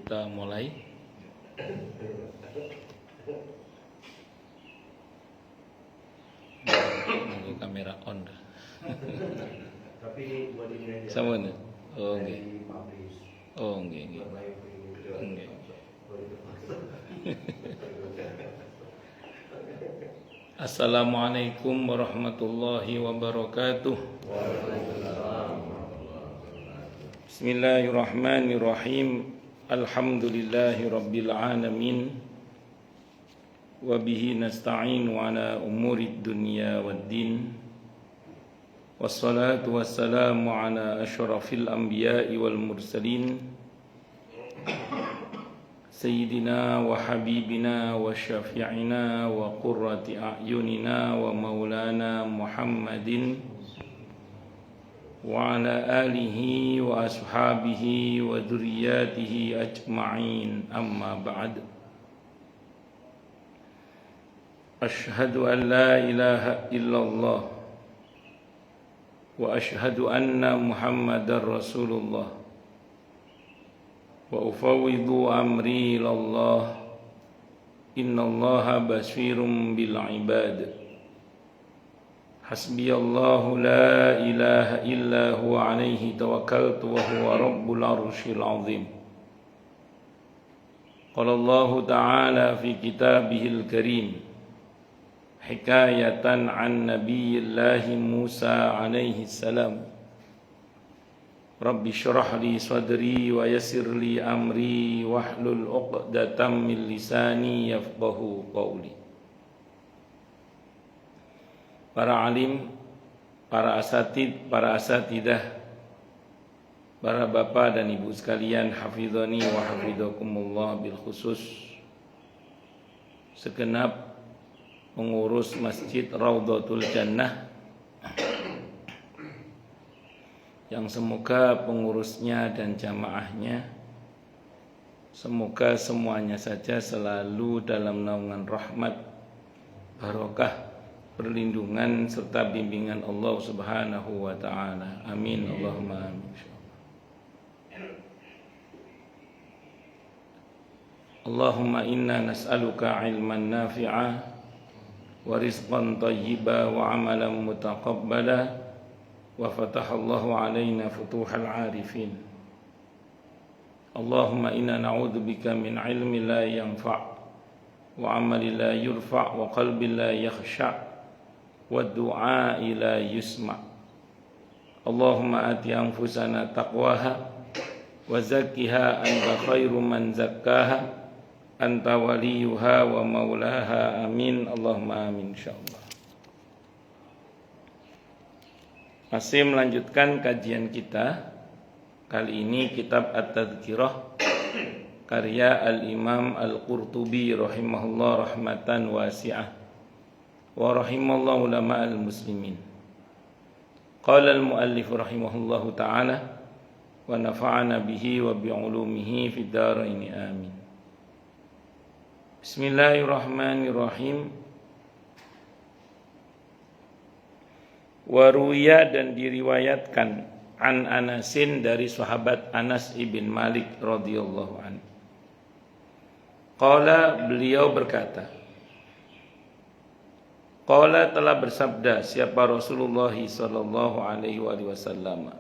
kita mulai. Nunggu kamera on dah. Tapi ini buat ini aja. Sama nih. Oh nggih. Publish. Oh nggih nggih. Nggih. Assalamualaikum warahmatullahi wabarakatuh. Bismillahirrahmanirrahim. Alhamdulillahi rabbil alamin. Wa bihi nasta'inu ala umurid dunya waddin. Wassalatu wassalamu ala asyrafil anbiya'i wal mursalin. Sayyidina wa habibina wa syafi'ina wa qurrati a'yunina wa maulana Muhammadin wa ala alihi wa ashabihi wa dhurriyyatihi ajma'in, amma ba'd. Ashhadu an la ilaha illallah wa ashhadu anna Muhammadar Rasulullah. Wa ufawwidu amri ilallah. Innallaha basirun bil ibad. Hasbiyallahu la ilaha illa huwa alaihi tawakkaltu wa huwa rabbul arsyil azim. Qala Allah ta'ala fi kitabihil karim hikayatan an nabiyillahi Musa alaihi salam. Rabbi syrah li sadri wa yassir li amri wahlul 'uqdatam min lisani yafqahu qawli. Para alim, para asatid, para asatidah, para bapak dan ibu sekalian, hafizani wa hafizakumullah bil khusus segenap pengurus Masjid Raudhatul Jannah, yang semoga pengurusnya dan jamaahnya semoga semuanya saja selalu dalam naungan rahmat, barokah, perlindungan serta bimbingan Allah Subhanahu wa taala. Amin Allahumma amin. Allahumma inna nas'aluka ilman nafi'a wa rizqan thayyiba wa amalan mutaqabbala wa fatahallahu alaina futuhal arifin. Allahumma inna na'udzubika min ilmi la yanfa' wa amali la yurfa' wa qalbi la yakhsha' wa du'a la yusma'. Allahumma ati anfusana taqwaha wa zakkiha anta khairu man zakkaha anta waliyuha wa maulaha. Amin Allahumma amin insyaallah. Masih melanjutkan kajian kita. Kali ini kitab At-Tadhkirah karya Al-Imam Al-Qurtubi rahimahullah rahmatan wasi'ah wa rahimallahu ulama al-muslimin. Qala al-muallif rahimahullahu ta'ala wa nafa'ana bihi wa bi'ulumihi fid dharain amin. Bismillahirrahmanirrahim. Waruya, dan diriwayatkan an Anasin, dari sahabat Anas ibn Malik radhiyallahu anhu. Qala, beliau berkata, qala, telah bersabda siapa Rasulullah sallallahu alaihi wasallam.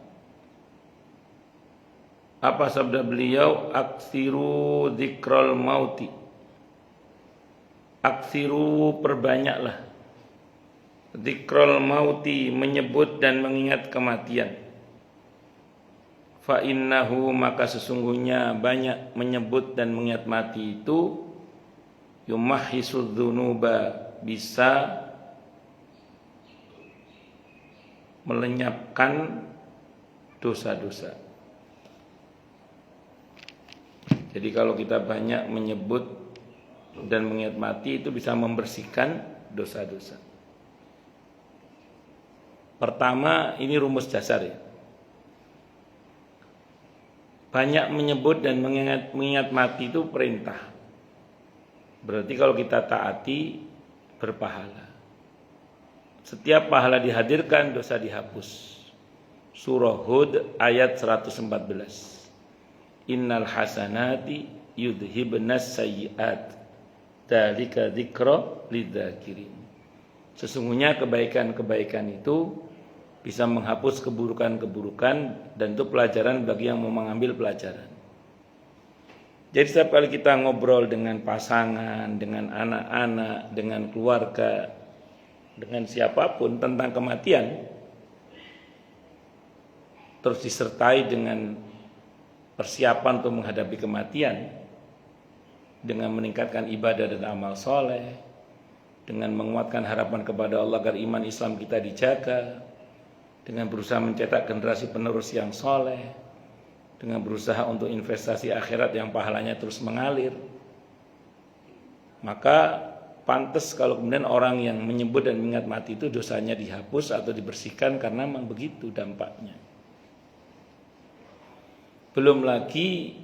Apa sabda beliau? Aksiru dzikral mauti. Aksiru, perbanyaklah. Dzikrul mauti, menyebut dan mengingat kematian. Fa innahu, maka sesungguhnya banyak menyebut dan mengingat mati itu yumahhisudz dzunuba, bisa melenyapkan dosa-dosa. Jadi kalau kita banyak menyebut dan mengingat mati itu bisa membersihkan dosa-dosa. Pertama, ini rumus dasar ya. Banyak menyebut dan mengingat mati itu perintah. Berarti kalau kita taati, berpahala. Setiap pahala dihadirkan, dosa dihapus. Surah Hud ayat 114. innal hasanati yudhibnas sayyi'at dzalika dzikra lidzakirin. Sesungguhnya kebaikan-kebaikan itu bisa menghapus keburukan-keburukan, dan itu pelajaran bagi yang mau mengambil pelajaran. Jadi setiap kali kita ngobrol dengan pasangan, dengan anak-anak, dengan keluarga, dengan siapapun tentang kematian, terus disertai dengan persiapan untuk menghadapi kematian, dengan meningkatkan ibadah dan amal soleh, dengan menguatkan harapan kepada Allah agar iman Islam kita dijaga, dengan berusaha mencetak generasi penerus yang soleh, dengan berusaha untuk investasi akhirat yang pahalanya terus mengalir, maka pantas kalau kemudian orang yang menyebut dan mengingat mati itu dosanya dihapus atau dibersihkan, karena memang begitu dampaknya. Belum lagi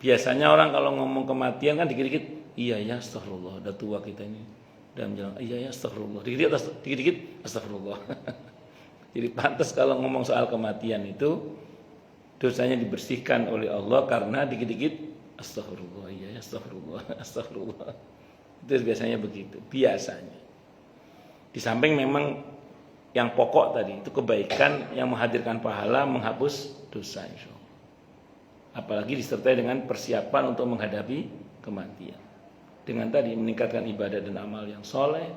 biasanya orang kalau ngomong kematian kan dikit-dikit iya ya astagfirullah, udah tua kita ini, dan bilang iya ya astagfirullah, dikit-dikit astagfirullah. Jadi pantas kalau ngomong soal kematian itu dosanya dibersihkan oleh Allah karena dikit-dikit astagfirullah, iya ya astagfirullah, astagfirullah. Itu biasanya begitu, biasanya. Di samping memang yang pokok tadi itu kebaikan yang menghadirkan pahala, menghapus dosa insyaallah. Apalagi disertai dengan persiapan untuk menghadapi kematian. Dengan tadi meningkatkan ibadah dan amal yang soleh,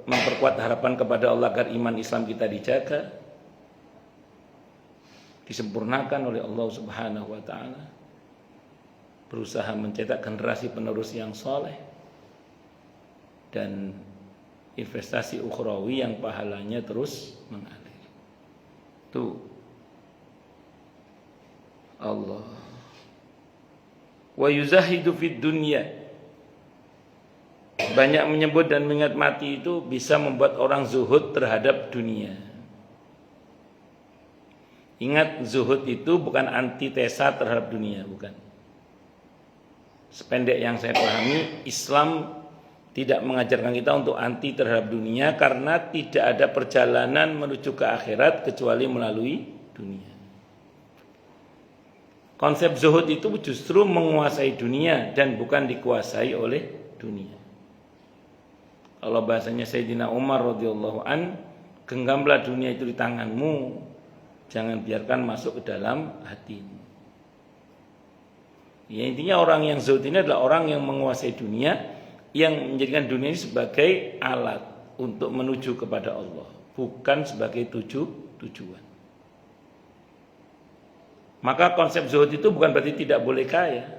memperkuat harapan kepada Allah agar iman Islam kita dijaga, disempurnakan oleh Allah Subhanahu wa taala, berusaha mencetak generasi penerus yang soleh, dan investasi ukhrawi yang pahalanya terus mengalir. Tuh Allah. Wa yuzahidu fid dunya. Banyak menyebut dan mengingat mati itu bisa membuat orang zuhud terhadap dunia. Ingat, zuhud itu bukan antitesa terhadap dunia, bukan. Sependek yang saya pahami, Islam tidak mengajarkan kita untuk anti terhadap dunia, karena tidak ada perjalanan menuju ke akhirat kecuali melalui dunia. Konsep zuhud itu justru menguasai dunia dan bukan dikuasai oleh dunia. Kalau bahasanya Sayyidina Umar radhiyallahu an, genggamlah dunia itu di tanganmu, jangan biarkan masuk ke dalam hatimu. Ya, intinya orang yang zuhud ini adalah orang yang menguasai dunia, yang menjadikan dunia ini sebagai alat untuk menuju kepada Allah, bukan sebagai tujuan. Maka konsep zuhud itu bukan berarti tidak boleh kaya.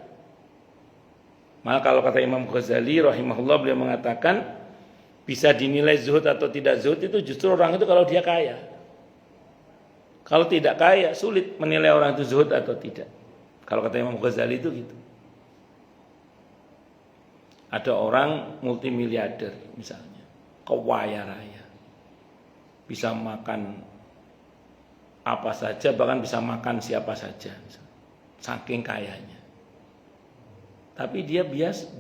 Maka kalau kata Imam Ghazali rahimahullah, beliau mengatakan bisa dinilai zuhud atau tidak zuhud itu justru orang itu kalau dia kaya. Kalau tidak kaya, sulit menilai orang itu zuhud atau tidak. Kalau kata Imam Ghazali itu gitu. Ada orang multimiliarder misalnya, kaya raya, bisa makan apa saja, bahkan bisa makan siapa saja, misalnya, saking kayanya. Tapi dia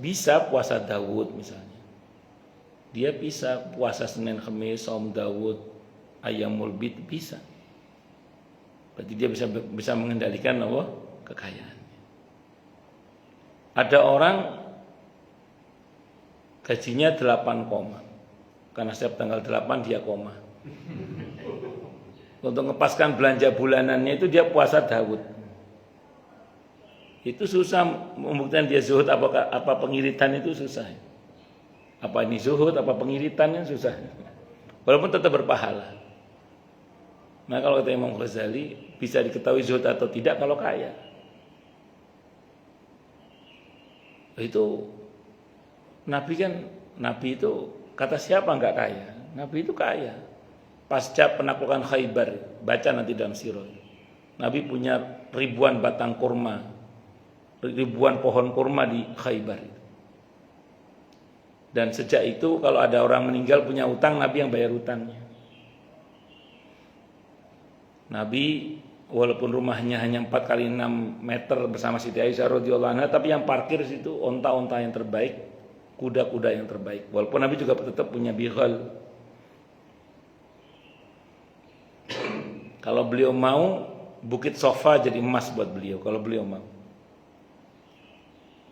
bisa puasa Daud misalnya. Dia bisa puasa Senin Khamis, Saum Daud, Ayyamul Bid, bisa. Berarti dia bisa mengendalikan apa? Kekayaannya. Ada orang gajinya 8 koma. Karena setiap tanggal 8 dia koma. Untuk ngepaskan belanja bulanannya itu dia puasa Daud. Itu susah membuktikan dia zuhud apa pengiritan, itu susah. Apa ini zuhud, apa pengiritannya susah. Walaupun tetap berpahala. Nah kalau kata Imam Ghazali, bisa diketahui zuhud atau tidak kalau kaya. Itu Nabi itu kata siapa enggak kaya? Nabi itu kaya. Pasca penaklukan Khaybar, baca nanti dalam sirah. Nabi punya ribuan batang kurma, ribuan pohon kurma di Khaybar. Dan sejak itu kalau ada orang meninggal punya utang, Nabi yang bayar utangnya. Nabi walaupun rumahnya hanya 4x6 meter bersama Siti Aisyah radhiyallahu anha, tapi yang parkir situ onta-onta yang terbaik, kuda-kuda yang terbaik. Walaupun Nabi juga tetap punya bighal. Kalau beliau mau Bukit Sofa jadi emas buat beliau kalau beliau mau.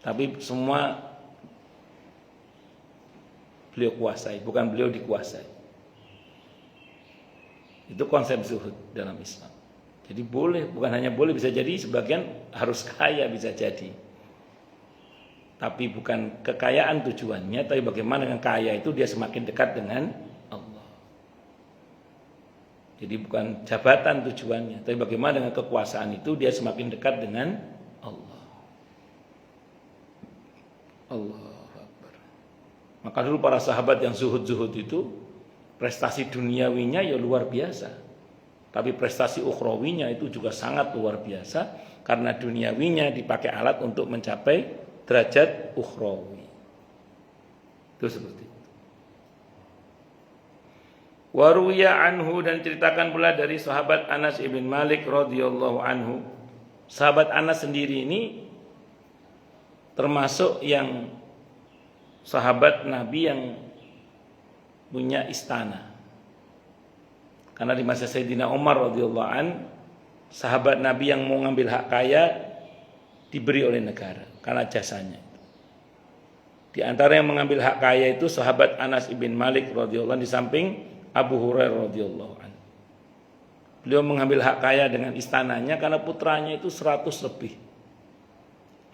Tapi semua beliau kuasai, bukan beliau dikuasai. Itu konsep zuhud dalam Islam. Jadi boleh, bukan hanya boleh, bisa jadi sebagian harus kaya bisa jadi. Tapi bukan kekayaan tujuannya, tapi bagaimana dengan kaya itu dia semakin dekat dengan Allah. Jadi bukan jabatan tujuannya, tapi bagaimana dengan kekuasaan itu dia semakin dekat dengan Allah. Allahu Akbar. Maka dulu para sahabat yang zuhud-zuhud itu prestasi duniawinya ya luar biasa. Tapi prestasi ukhrawinya itu juga sangat luar biasa karena duniawinya dipakai alat untuk mencapai derajat ukhrawi. Itu seperti itu. Wa ruwiya anhu, dan ceritakan pula dari sahabat Anas ibn Malik radhiyallahu anhu. Sahabat Anas sendiri ini termasuk yang sahabat Nabi yang punya istana. Karena di masa Sayyidina Umar radhiyallahu an, sahabat Nabi yang mau ngambil hak kaya diberi oleh negara karena jasanya. Di antara yang mengambil hak kaya itu sahabat Anas ibn Malik radhiyallahu an, di samping Abu Hurairah radhiyallahu an. Beliau mengambil hak kaya dengan istananya karena putranya itu 100 lebih.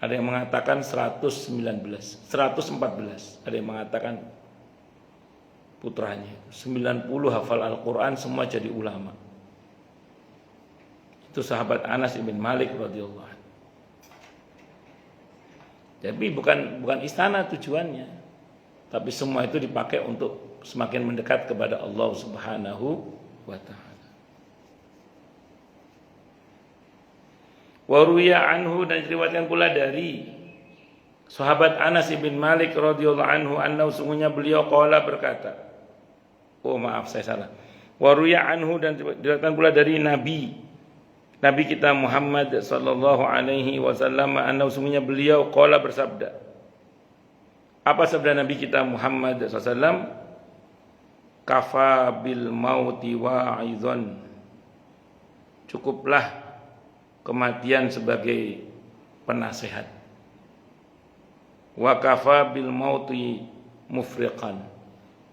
Ada yang mengatakan 119, 114. Ada yang mengatakan putranya 90 hafal Al-Quran, semua jadi ulama. Itu sahabat Anas ibn Malik radhiyallahu anhu. Jadi bukan istana tujuannya, tapi semua itu dipakai untuk semakin mendekat kepada Allah Subhanahu wa ta'ala. Wa ruwiya anhu, dan diriwayatkan pula dari sahabat Anas ibn Malik radhiyallahu anhu annahu, sungguhnya beliau qala berkata, saya salah. Wa ruwiya anhu, dan diriwayatkan pula dari Nabi kita Muhammad sallallahu alaihi wasallam annahu, sungguhnya beliau qala bersabda. Apa sabda Nabi kita Muhammad sallallahu alaihi wasallam? Kafa bil mauti wa'izon. Cukuplah kematian sebagai penasehat. Wa kafa bil mauti mufriqan,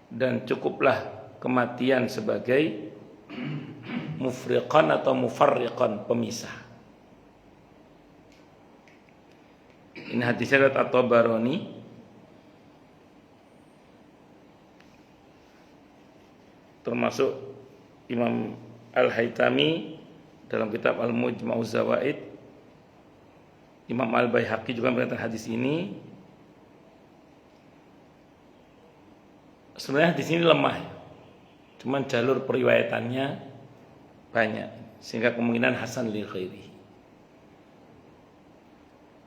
dan cukuplah kematian sebagai mufriqan atau mufarriqan, pemisah. Ini hadis riwayat At-Tabarani. Termasuk Imam Al-Haytami dalam kitab Al-Mujma'uz Zawaid. Imam Al-Baihaqi juga mengatakan hadis ini. Sebenarnya di sini lemah. Cuman jalur periwayatannya banyak, sehingga kemungkinan hasan li ghairi.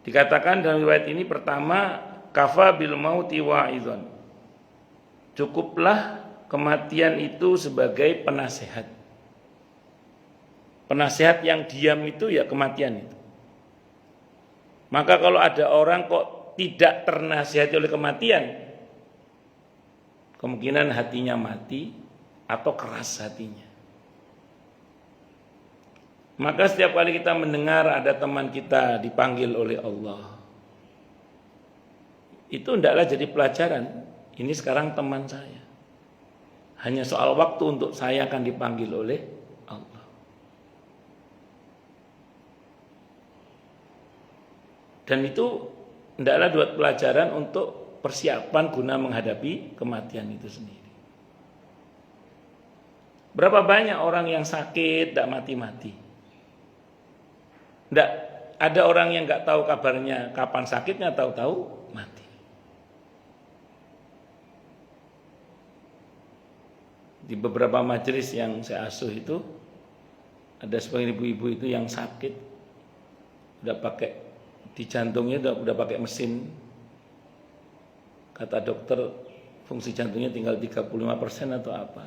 Dikatakan dalam riwayat ini, pertama, kafa bil mauti wa'izon. Cukuplah kematian itu sebagai penasehat. Penasehat yang diam itu ya kematian itu. Maka kalau ada orang kok tidak ternasihati oleh kematian, kemungkinan hatinya mati atau keras hatinya. Maka setiap kali kita mendengar ada teman kita dipanggil oleh Allah, itu hendaklah jadi pelajaran. Ini sekarang teman saya, hanya soal waktu untuk saya akan dipanggil oleh Allah. Dan itu hendaklah buat pelajaran untuk persiapan guna menghadapi kematian itu sendiri. Berapa banyak orang yang sakit tidak mati-mati? Tidak, ada orang yang nggak tahu kabarnya kapan sakitnya, tahu-tahu mati. Di beberapa majelis yang saya asuh itu ada sebagian ibu-ibu itu yang sakit, udah pakai di jantungnya udah pakai mesin. Kata dokter fungsi jantungnya tinggal 35% atau apa.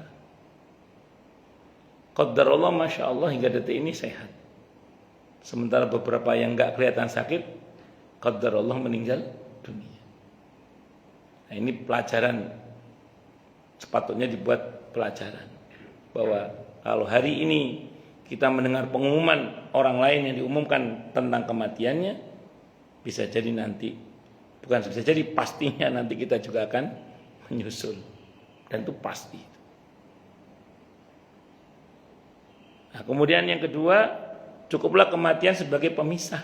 Qadarullah, Masya Allah, hingga detik ini sehat. Sementara beberapa yang gak kelihatan sakit, qadarullah meninggal dunia. Nah, ini pelajaran, sepatutnya dibuat pelajaran bahwa kalau hari ini kita mendengar pengumuman orang lain yang diumumkan tentang kematiannya, bisa jadi nanti, bukan bisa jadi, pastinya nanti kita juga akan menyusul. Dan itu pasti. Nah, kemudian yang kedua, cukuplah kematian sebagai pemisah.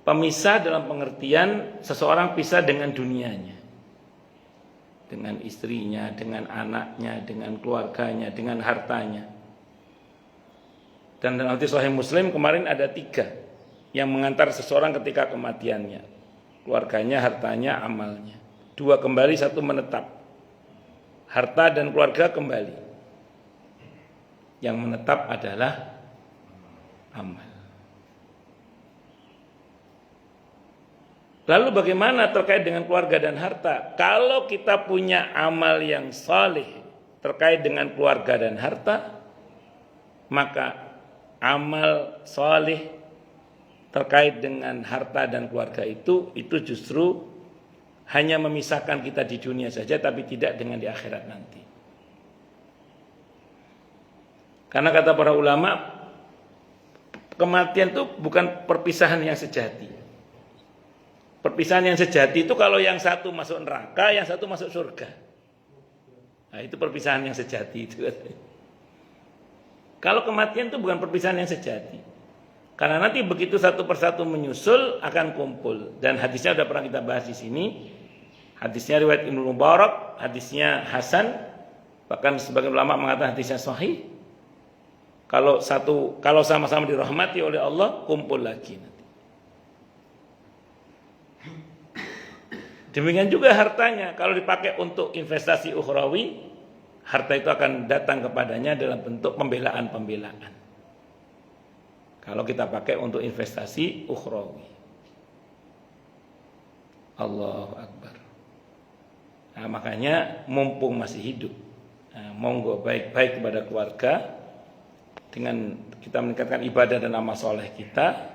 Pemisah dalam pengertian seseorang pisah dengan dunianya, dengan istrinya, dengan anaknya, dengan keluarganya, dengan hartanya. Dan dalam hadis Sahih Muslim kemarin ada 3 yang mengantar seseorang ketika kematiannya: keluarganya, hartanya, amalnya. 2 kembali, 1 menetap. Harta dan keluarga kembali. Yang menetap adalah amal. Lalu bagaimana terkait dengan keluarga dan harta? Kalau kita punya amal yang saleh terkait dengan keluarga dan harta, maka amal saleh terkait dengan harta dan keluarga itu justru hanya memisahkan kita di dunia saja, tapi tidak dengan di akhirat nanti. Karena kata para ulama, kematian itu bukan perpisahan yang sejati. Perpisahan yang sejati itu kalau yang satu masuk neraka, yang satu masuk surga. Nah, itu perpisahan yang sejati itu. Kalau kematian itu bukan perpisahan yang sejati. Karena nanti begitu satu persatu menyusul akan kumpul. Dan hadisnya sudah pernah kita bahas di sini. Hadisnya riwayat Ibnu Mubarak, hadisnya hasan, bahkan sebagian ulama mengatakan hadisnya sahih. Kalau sama-sama dirahmati oleh Allah, kumpul lagi nanti. Demikian juga hartanya, kalau dipakai untuk investasi ukhrawi, harta itu akan datang kepadanya dalam bentuk pembelaan-pembelaan. Kalau kita pakai untuk investasi ukhrawi. Allahu Akbar. Nah, makanya mumpung masih hidup, monggo baik-baik kepada keluarga, dengan kita meningkatkan ibadah dan amal soleh kita,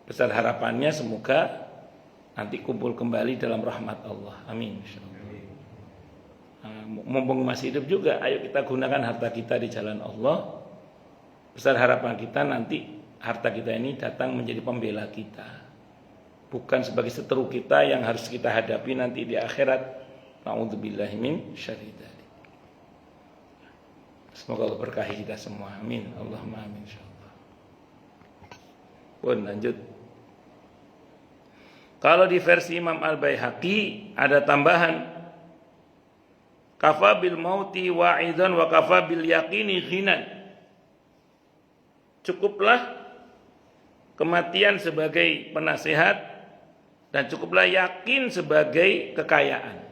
besar harapannya semoga nanti kumpul kembali dalam rahmat Allah. Amin. Nah, mumpung masih hidup juga, ayo kita gunakan harta kita di jalan Allah. Besar harapan kita nanti harta kita ini datang menjadi pembela kita, bukan sebagai seteru kita yang harus kita hadapi nanti di akhirat. Na'udzubillahi min syarri dzalik. Semoga Allah berkahi kita semua. Amin. Allahumma amin insyaallah. Pun lanjut. Kalau di versi Imam Al-Baihaqi ada tambahan, kafa bil mauti wa'idan wa kafa bil yaqini ghinan. Cukuplah kematian sebagai penasehat dan cukuplah yakin sebagai kekayaan.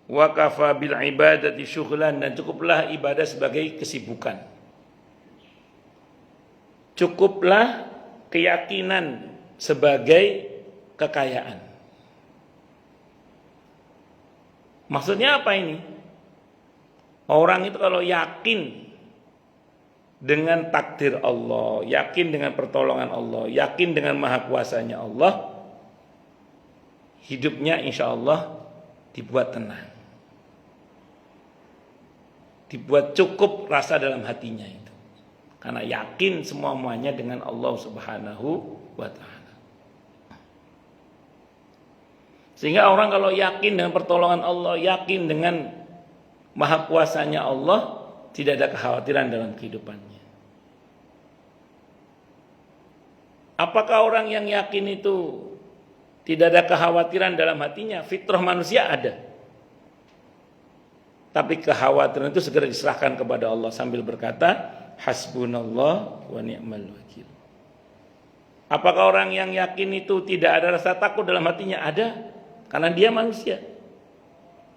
Wa kafa bil ibadati syughlan, dan cukuplah ibadah sebagai kesibukan. Cukuplah keyakinan sebagai kekayaan. Maksudnya apa ini? Orang itu kalau yakin dengan takdir Allah, yakin dengan pertolongan Allah, yakin dengan maha kuasanya Allah, hidupnya insya Allah dibuat tenang, dibuat cukup rasa dalam hatinya itu, karena yakin semuanya dengan Allah Subhanahu wa ta'ala. Sehingga orang kalau yakin dengan pertolongan Allah, yakin dengan maha kuasanya Allah, tidak ada kekhawatiran dalam kehidupannya. Apakah orang yang yakin itu tidak ada kekhawatiran dalam hatinya? Fitrah manusia ada. Tapi kekhawatiran itu segera diserahkan kepada Allah sambil berkata, hasbunallah wa ni'mal wakil. Apakah orang yang yakin itu tidak ada rasa takut dalam hatinya? Ada. Karena dia manusia.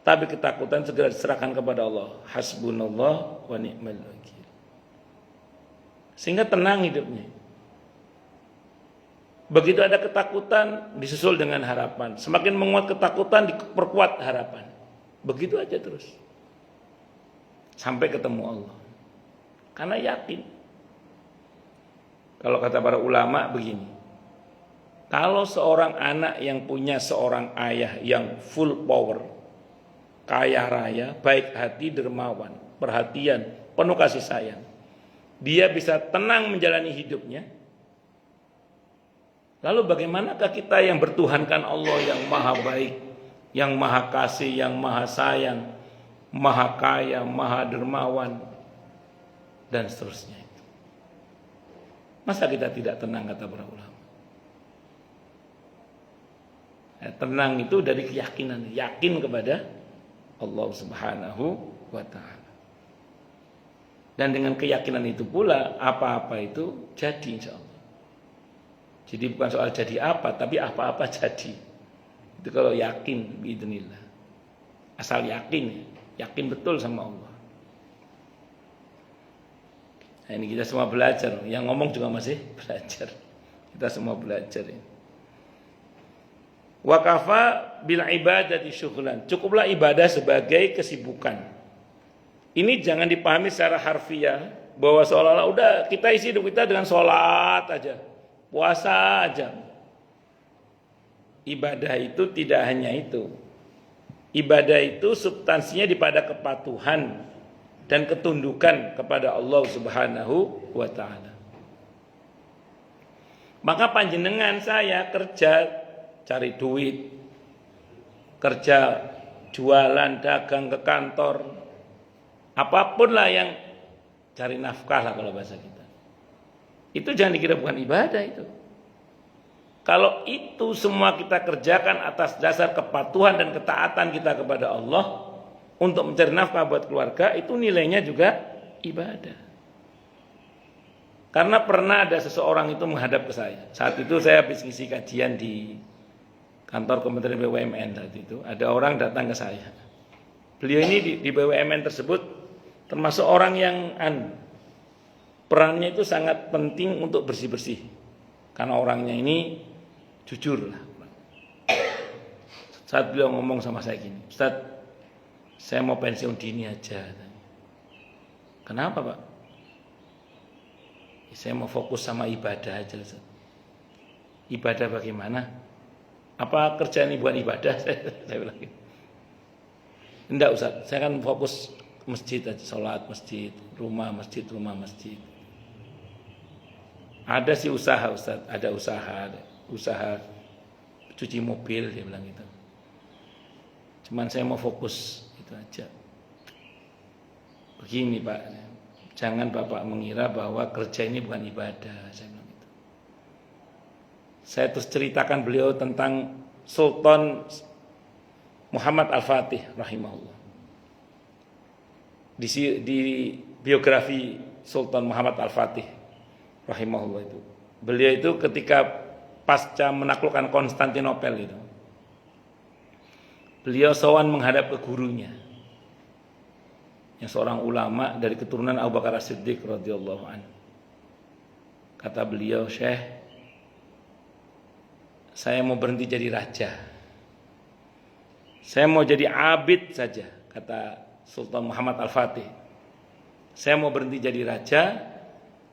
Tapi ketakutan segera diserahkan kepada Allah. Hasbunallah wa ni'mal wakil. Sehingga tenang hidupnya. Begitu ada ketakutan, disusul dengan harapan. Semakin menguat ketakutan, diperkuat harapan. Begitu aja terus. Sampai ketemu Allah. Karena yakin. Kalau kata para ulama begini. Kalau seorang anak yang punya seorang ayah yang full power, kaya raya, baik hati, dermawan, perhatian, penuh kasih sayang. Dia bisa tenang menjalani hidupnya. Lalu bagaimanakah kita yang bertuhankan Allah yang maha baik, yang maha kasih, yang maha sayang, maha kaya, maha dermawan, dan seterusnya itu. Masa kita tidak tenang, kata para ulama? Tenang itu dari keyakinan, yakin kepada Allah Subhanahu wa ta'ala. Dan dengan keyakinan itu pula apa-apa itu jadi insya Allah. Jadi bukan soal jadi apa, tapi apa-apa jadi. Itu kalau yakin biidznillah. Asal yakin, yakin betul sama Allah. Nah, ini kita semua belajar. Yang ngomong juga masih belajar. Kita semua belajar ini. Wa kafa bil ibadati syughlan. Cukuplah ibadah sebagai kesibukan. Ini jangan dipahami secara harfiah bahwa seolah-olah udah kita isi hidup kita dengan sholat aja, puasa aja. Ibadah itu tidak hanya itu. Ibadah itu substansinya pada kepatuhan dan ketundukan kepada Allah Subhanahu wa ta'ala. Maka panjenengan saya kerja cari duit, kerja jualan, dagang ke kantor, apapun lah yang cari nafkah lah kalau bahasa kita. Itu jangan dikira bukan ibadah itu. Kalau itu semua kita kerjakan atas dasar kepatuhan dan ketaatan kita kepada Allah untuk mencari nafkah buat keluarga, itu nilainya juga ibadah. Karena pernah ada seseorang itu menghadap ke saya. Saat itu saya habis ngisi kajian di kantor Kementerian BUMN saat itu. Ada orang datang ke saya. Beliau ini di BUMN tersebut termasuk orang yang perannya itu sangat penting untuk bersih-bersih. Karena orangnya ini jujur lah. Saat beliau ngomong sama saya gini, Ustaz, saya mau pensiun dini aja. Kenapa Pak? Saya mau fokus sama ibadah aja Ustaz. Ibadah bagaimana? Apa kerjaan ini bukan ibadah? Saya bilang gitu. Enggak Ustaz, saya kan fokus masjid aja, sholat masjid, rumah masjid, rumah masjid. Ada sih usaha Ustaz, ada usaha cuci mobil, dia bilang gitu. Cuman saya mau fokus itu aja. Begini Pak, jangan Bapak mengira bahwa kerja ini bukan ibadah, saya bilang gitu. Saya terus ceritakan beliau tentang Sultan Muhammad Al-Fatih rahimahullah. Di biografi Sultan Muhammad Al-Fatih rahimahullah itu, beliau itu ketika pasca menaklukkan Konstantinopel itu, beliau sowan menghadap ke gurunya, yang seorang ulama dari keturunan Abu Bakar As-Siddiq radhiyallahu anhu. Kata beliau, Syekh, saya mau berhenti jadi raja. Saya mau jadi abid saja, kata Sultan Muhammad Al-Fatih. Saya mau berhenti jadi raja,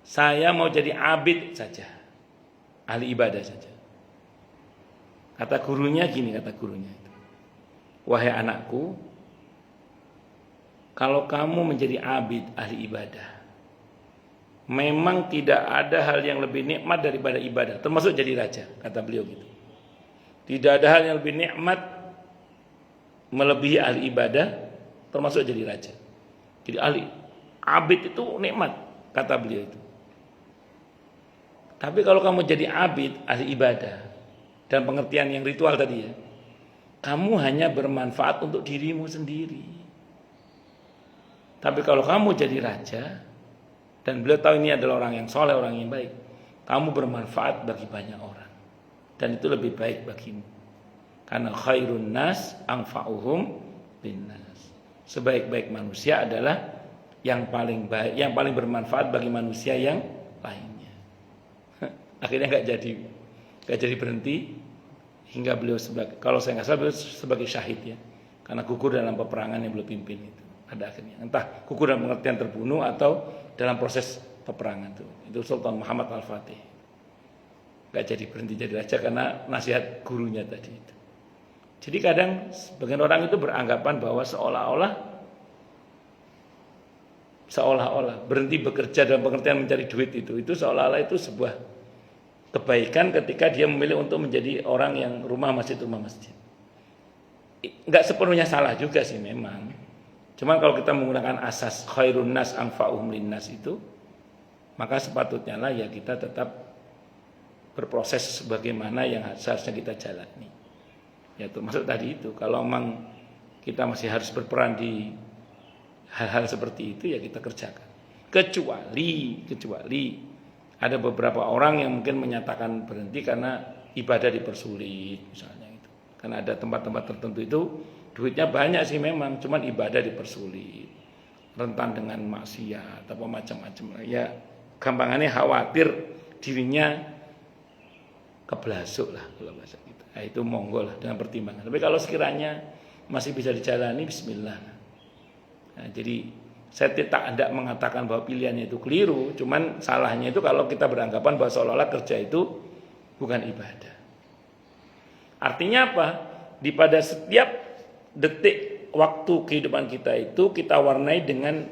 saya mau jadi abid saja, ahli ibadah saja. Kata gurunya gini, kata gurunya itu, wahai anakku, kalau kamu menjadi abid, ahli ibadah, memang tidak ada hal yang lebih nikmat daripada ibadah, termasuk jadi raja, kata beliau gitu. Tidak ada hal yang lebih nikmat melebihi ahli ibadah, termasuk jadi raja. Jadi ahli abid itu nikmat, kata beliau itu. Tapi kalau kamu jadi abid, ahli ibadah, dan pengertian yang ritual tadi ya, kamu hanya bermanfaat untuk dirimu sendiri. Tapi kalau kamu jadi raja, dan beliau tahu ini adalah orang yang soleh, orang yang baik, kamu bermanfaat bagi banyak orang, dan itu lebih baik bagimu. Karena khairun nas anfa'uhum linnas. Sebaik-baik manusia adalah yang paling baik, yang paling bermanfaat bagi manusia yang lainnya. Akhirnya nggak jadi berhenti hingga beliau sebagai, kalau saya nggak salah beliau sebagai syahid ya, karena gugur dalam peperangan yang beliau pimpin itu. Pada akhirnya entah gugur dalam pengertian terbunuh atau dalam proses peperangan itu Sultan Muhammad Al-Fatih. Nggak jadi berhenti jadi raja karena nasihat gurunya tadi itu. Jadi kadang sebagian orang itu beranggapan bahwa seolah-olah seolah-olah berhenti bekerja dalam pengertian mencari duit itu seolah-olah itu sebuah kebaikan ketika dia memilih untuk menjadi orang yang rumah masjid. Enggak sepenuhnya salah juga sih memang. Cuman kalau kita menggunakan asas khairun nas anfa'uhum linnas itu, maka sepatutnya lah ya kita tetap berproses sebagaimana yang seharusnya kita jalani. Ya termasuk tadi itu, kalau memang kita masih harus berperan di hal-hal seperti itu ya kita kerjakan. Kecuali ada beberapa orang yang mungkin menyatakan berhenti karena ibadah dipersulit misalnya itu. Karena ada tempat-tempat tertentu itu duitnya banyak sih memang, cuman ibadah dipersulit, rentan dengan maksiat atau macam-macam. Ya gampangannya khawatir dirinya keblasuk lah kalau bahasa kita. Nah, itu monggo lah dengan pertimbangan. Tapi kalau sekiranya masih bisa dijalani, bismillah. Nah, jadi saya tidak mengatakan bahwa pilihannya itu keliru, cuman salahnya itu kalau kita beranggapan bahwa seolah-olah kerja itu bukan ibadah. Artinya apa? Di pada setiap detik waktu kehidupan kita itu kita warnai dengan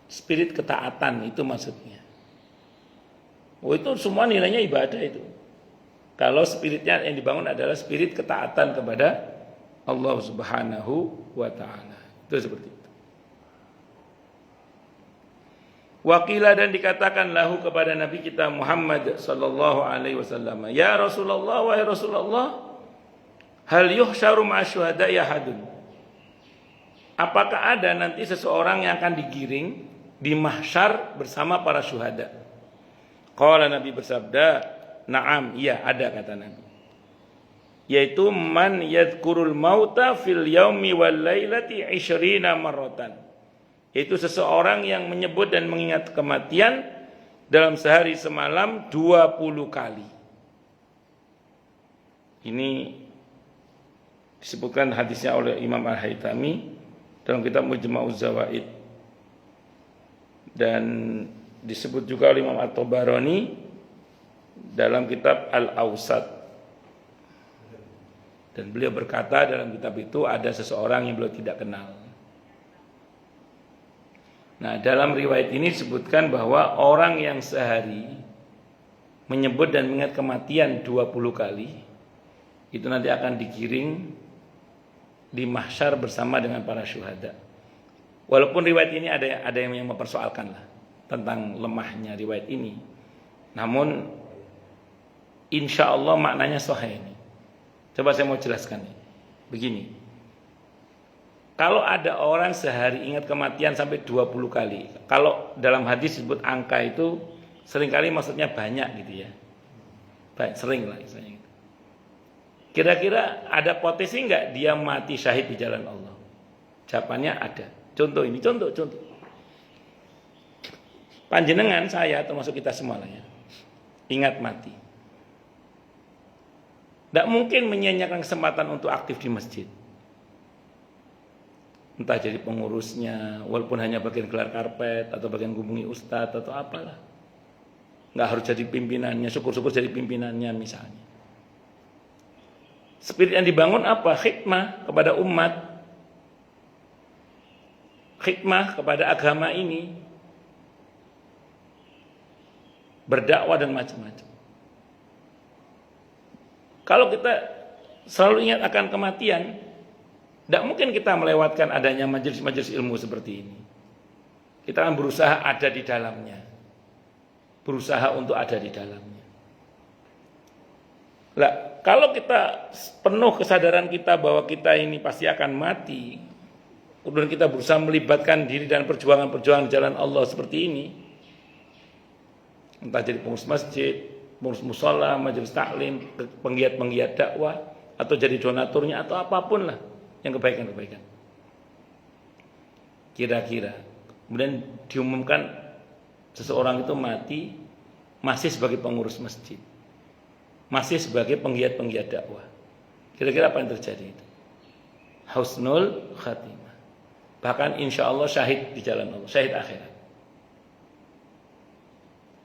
spirit ketaatan, itu maksudnya. Oh, itu semua nilainya ibadah itu. Kalau spiritnya yang dibangun adalah spirit ketaatan kepada Allah Subhanahu wa taala. Itu seperti itu. Wakilah dan dikatakan lahu kepada Nabi kita Muhammad sallallahu alaihi wasallam, ya Rasulullah, wahai Rasulullah, hal yuhsyaru ma'asyuhada'i ahadun. Apakah ada nanti seseorang yang akan digiring di mahsyar bersama para syuhada? Qala Nabi bersabda, na'am, iya ada kata Nabi. Yaitu man yadhkurul mauta fil yaumi wal lailati 20 marratan. Yaitu seseorang yang menyebut dan mengingat kematian dalam sehari semalam 20 kali. Ini disebutkan hadisnya oleh Imam Al-Haythami dalam kitab Mujma'uz Zawaid, dan disebut juga oleh Imam At-Tabarani dalam kitab Al-Awsat. Dan beliau berkata dalam kitab itu ada seseorang yang beliau tidak kenal. Nah, dalam riwayat ini disebutkan bahwa orang yang sehari menyebut dan mengingat kematian 20 kali itu nanti akan digiring di mahsyar bersama dengan para syuhada. Walaupun riwayat ini ada yang mempersoalkan lah tentang lemahnya riwayat ini. Namun insya Allah maknanya sahih ini. Coba saya mau jelaskan nih. Begini. Kalau ada orang sehari ingat kematian sampai 20 kali. Kalau dalam hadis disebut angka itu seringkali maksudnya banyak gitu ya. Baik, sering lah misalnya gitu. Kira-kira ada potensi enggak dia mati syahid di jalan Allah? Jawabannya ada. Contoh ini, contoh. Panjenengan, saya termasuk kita semua lah ya. Ingat mati. Tidak mungkin menyia-nyiakan kesempatan untuk aktif di masjid. Entah jadi pengurusnya, walaupun hanya bagian gelar karpet atau bagian hubungi ustadz atau apalah. Nggak harus jadi pimpinannya, syukur-syukur jadi pimpinannya misalnya. Spirit yang dibangun apa? Khidmah kepada umat, khidmah kepada agama ini, berdakwah dan macam-macam. Kalau kita selalu ingat akan kematian, tidak mungkin kita melewatkan adanya majelis-majelis ilmu seperti ini. Kita akan berusaha ada di dalamnya. Berusaha untuk ada di dalamnya. Lah, kalau kita penuh kesadaran kita bahwa kita ini pasti akan mati, kemudian kita berusaha melibatkan diri dan perjuangan-perjuangan jalan Allah seperti ini, entah jadi pengurus masjid, pengurus musola, majelis taklim, penggiat-penggiat dakwah, atau jadi donaturnya atau apapun lah yang kebaikan-kebaikan. Kira-kira kemudian diumumkan seseorang itu mati masih sebagai pengurus masjid, masih sebagai penggiat-penggiat dakwah. Kira-kira apa yang terjadi itu? Husnul khatimah. Bahkan insya Allah syahid di jalan Allah, syahid akhirat.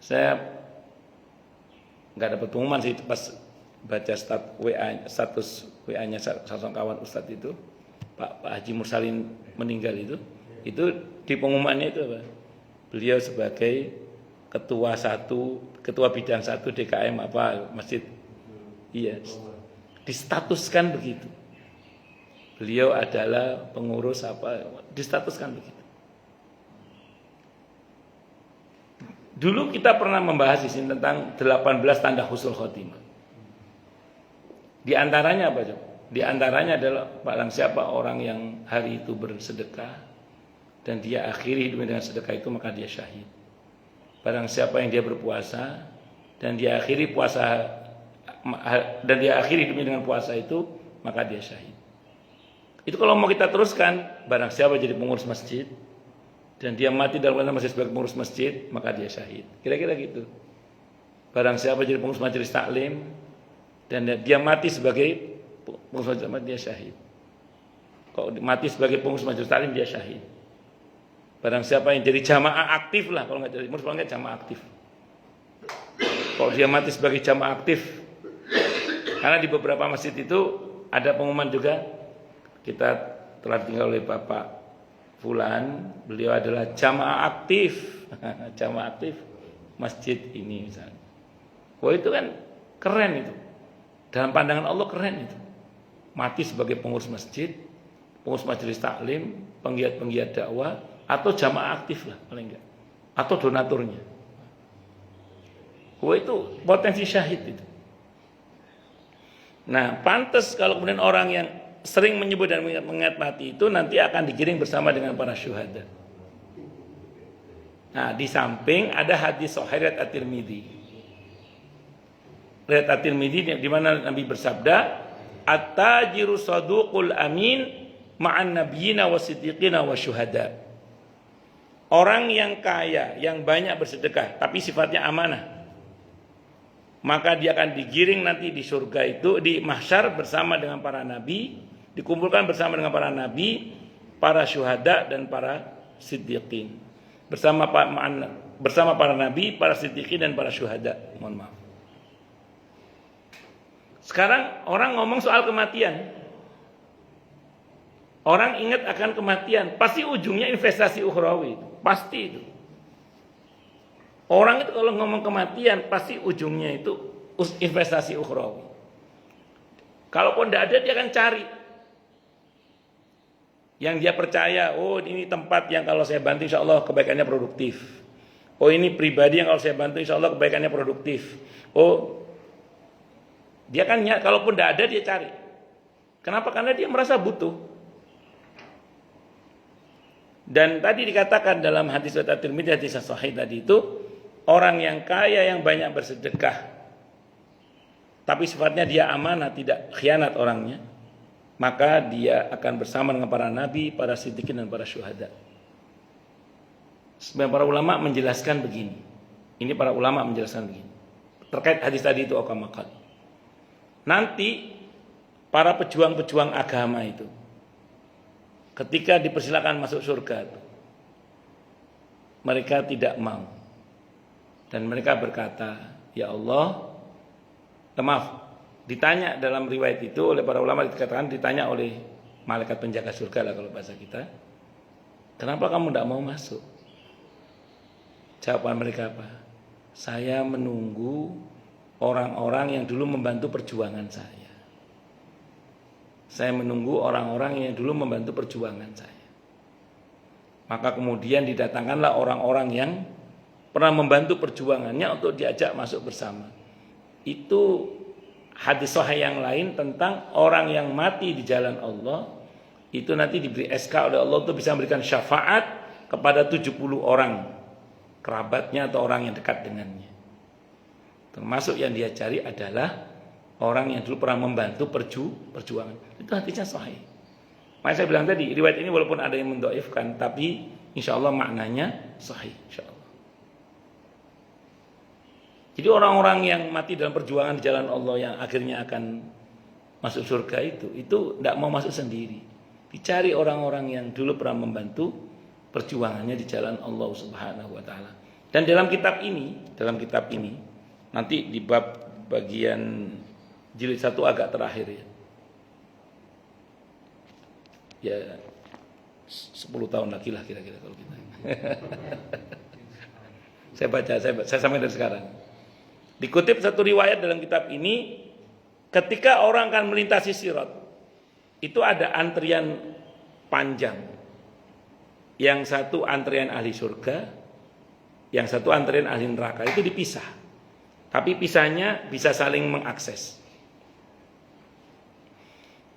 Saya nggak dapat pengumuman sih pas baca status WA-nya salah kawan Ustadz itu, Pak Haji Mursalin meninggal itu di pengumumannya itu apa? Beliau sebagai ketua bidang 1 DKM apa masjid. Iya. Distatuskan begitu. Beliau adalah pengurus apa, distatuskan begitu. Dulu kita pernah membahas di sini tentang 18 tanda husnul khotimah. Di antaranya apa coba? Di antaranya adalah barang siapa orang yang hari itu bersedekah dan dia akhiri hidupnya dengan sedekah itu, maka dia syahid. Barang siapa yang dia berpuasa dan dia akhiri hidupnya dengan puasa itu, maka dia syahid. Itu kalau mau kita teruskan, barang siapa jadi pengurus masjid dan dia mati dalam keadaan masih sebagai pengurus masjid, maka dia syahid. Kira-kira gitu. Barang siapa jadi pengurus majelis taklim dan dia mati sebagai pengurus majelis taklim, dia syahid. Kalau mati sebagai pengurus majelis taklim, dia syahid. Barang siapa yang jadi jamaah aktif lah, kalau nggak jadi pengurus, kalau nggak jamaah aktif. Kalau dia mati sebagai jamaah aktif, karena di beberapa masjid itu ada pengumuman juga, kita telah tinggal oleh Bapak Fulan, beliau adalah jamaah aktif, jamaah aktif masjid ini misalnya. Wah itu kan keren itu, dalam pandangan Allah keren itu. Mati sebagai pengurus masjid, pengurus majelis taklim, penggiat-penggiat dakwah, atau jamaah aktif lah paling enggak, atau donaturnya. Wah itu potensi syahid itu. Nah pantas kalau kemudian orang yang sering menyebut dan mengingat mati itu nanti akan digiring bersama dengan para syuhada. Nah, di samping ada hadis sahih riwayat At-Tirmidzi. Riwayat At-Tirmidzi di mana Nabi bersabda, "At-tajiru saduqul amin ma'an nabiyina wasiddiqina wasyuhada." Orang yang kaya, yang banyak bersedekah tapi sifatnya amanah, maka dia akan digiring nanti di surga itu, di mahsyar bersama dengan para nabi, dikumpulkan bersama dengan para nabi, para syuhada dan para siddiqin. Bersama para nabi, para siddiqin dan para syuhada. Mohon maaf. Sekarang orang ngomong soal kematian. Orang ingat akan kematian, pasti ujungnya investasi ukhrawi, pasti itu. Orang itu kalau ngomong kematian pasti ujungnya itu investasi ukhrawi. Kalaupun tidak ada dia akan cari yang dia percaya, oh ini tempat yang kalau saya bantu insya Allah kebaikannya produktif. Oh ini pribadi yang kalau saya bantu insya Allah kebaikannya produktif. Oh dia kan kalaupun tidak ada dia cari. Kenapa? Karena dia merasa butuh. Dan tadi dikatakan dalam hadis riwayat At-Tirmidzi, hadis sahih tadi itu, orang yang kaya yang banyak bersedekah tapi sifatnya dia amanah, tidak khianat orangnya, maka dia akan bersama dengan para nabi, para siddiqin dan para syuhada. Sebenarnya para ulama menjelaskan begini. Ini para ulama menjelaskan begini. Terkait hadis tadi itu akamakal. Nanti para pejuang-pejuang agama itu ketika dipersilakan masuk surga itu, mereka tidak mau. Dan mereka berkata, ya Allah, maaf, ditanya dalam riwayat itu oleh para ulama, dikatakan ditanya oleh malaikat penjaga surga lah kalau bahasa kita, kenapa kamu tidak mau masuk? Jawaban mereka apa? Saya menunggu orang-orang yang dulu membantu perjuangan saya. Saya menunggu orang-orang yang dulu membantu perjuangan saya. Maka kemudian didatangkanlah orang-orang yang pernah membantu perjuangannya untuk diajak masuk bersama. Itu hadis sahih yang lain tentang orang yang mati di jalan Allah, itu nanti diberi SK oleh Allah untuk bisa memberikan syafaat kepada 70 orang kerabatnya atau orang yang dekat dengannya. Termasuk yang dia cari adalah orang yang dulu pernah membantu perjuangan. Itu hadisnya sahih. Makanya saya bilang tadi, riwayat ini walaupun ada yang mendhaifkan, tapi insya Allah maknanya sahih, insya Allah. Jadi orang-orang yang mati dalam perjuangan di jalan Allah yang akhirnya akan masuk surga itu tidak mau masuk sendiri. Dicari orang-orang yang dulu pernah membantu perjuangannya di jalan Allah Subhanahu wa taala. Dan dalam kitab ini nanti di bab bagian jilid 1 agak terakhir ya. Ya 10 tahun lagi lah kira-kira kalau kita. Saya baca, saya sampai dari sekarang. Dikutip satu riwayat dalam kitab ini, ketika orang akan melintasi sirat, itu ada antrian panjang. Yang satu antrian ahli surga, yang satu antrian ahli neraka, itu dipisah. Tapi pisahnya bisa saling mengakses.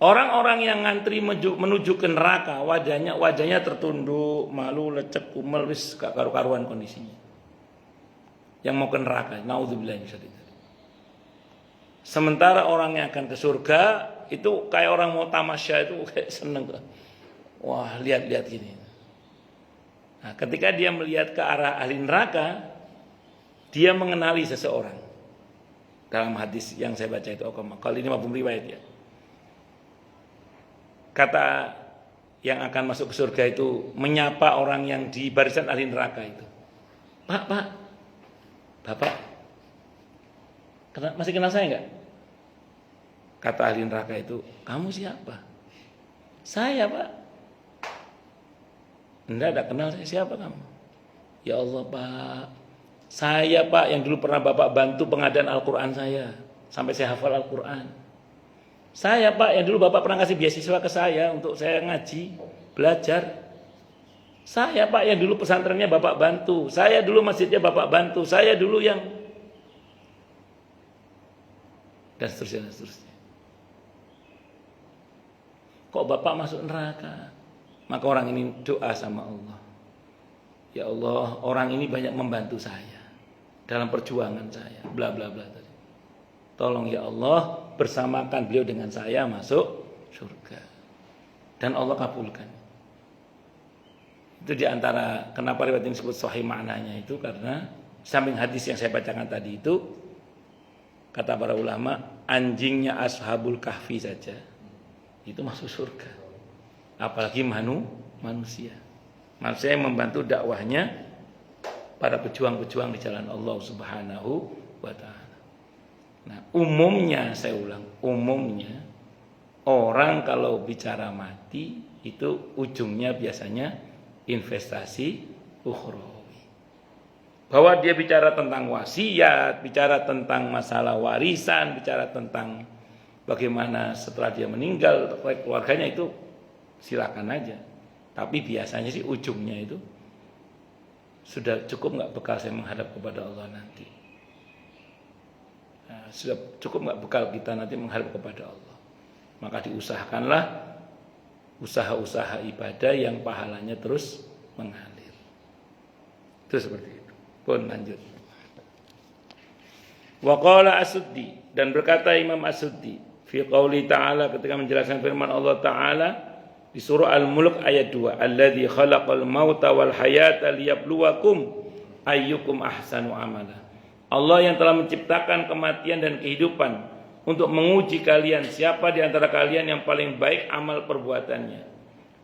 Orang-orang yang ngantri menuju ke neraka, wajahnya tertunduk, malu, lecek, kumel, wis gak karu-karuan kondisinya. Yang mau ke neraka, naudzubillah min dzalik. Sementara orang yang akan ke surga itu kayak orang mau tamasya, itu kayak seneng. Wah, lihat-lihat gini. Nah, ketika dia melihat ke arah ahli neraka, dia mengenali seseorang. Dalam hadis yang saya baca itu, kali ini maupun riwayat ya. Kata yang akan masuk ke surga itu menyapa orang yang di barisan ahli neraka itu. Pak, Bapak, masih kenal saya enggak? Kata ahli neraka itu, kamu siapa? Saya, Pak. Enggak kenal saya, siapa kamu? Ya Allah, Pak. Saya, Pak, yang dulu pernah Bapak bantu pengadaan Al-Quran saya. Sampai saya hafal Al-Quran. Saya, Pak, yang dulu Bapak pernah kasih beasiswa ke saya untuk saya ngaji, belajar. Saya, Pak, yang dulu pesantrennya Bapak bantu. Saya dulu masjidnya Bapak bantu. Saya dulu yang... Dan seterusnya, dan seterusnya. Kok Bapak masuk neraka? Maka orang ini doa sama Allah. Ya Allah, orang ini banyak membantu saya dalam perjuangan saya. Bla bla bla tadi. Tolong ya Allah, bersamakan beliau dengan saya masuk surga. Dan Allah kabulkan. Itu diantara kenapa riwayat ini disebut sahih maknanya itu karena samping hadis yang saya bacakan tadi itu kata para ulama anjingnya ashabul kahfi saja itu masuk surga, apalagi manusia yang membantu dakwahnya para pejuang-pejuang di jalan Allah Subhanahu wa taala. Nah, umumnya saya ulang, umumnya orang kalau bicara mati itu ujungnya biasanya investasi ukhrawi. Bahwa dia bicara tentang wasiat, bicara tentang masalah warisan, bicara tentang bagaimana setelah dia meninggal keluarganya itu silakan aja. Tapi biasanya sih ujungnya itu sudah cukup nggak bekal saya menghadap kepada Allah nanti. Nah, sudah cukup nggak bekal kita nanti menghadap kepada Allah. Maka diusahakanlah usaha-usaha ibadah yang pahalanya terus mengalir. Itu seperti itu. Pun lanjut. Wa qala As-Suddi, dan berkata Imam As-Suddi fi qouli ta'ala ketika menjelaskan firman Allah taala di surah Al-Mulk ayat 2, alladzi khalaqal mauta wal hayata liyabluwakum ayyukum ahsanu amala. Allah yang telah menciptakan kematian dan kehidupan untuk menguji kalian siapa di antara kalian yang paling baik amal perbuatannya.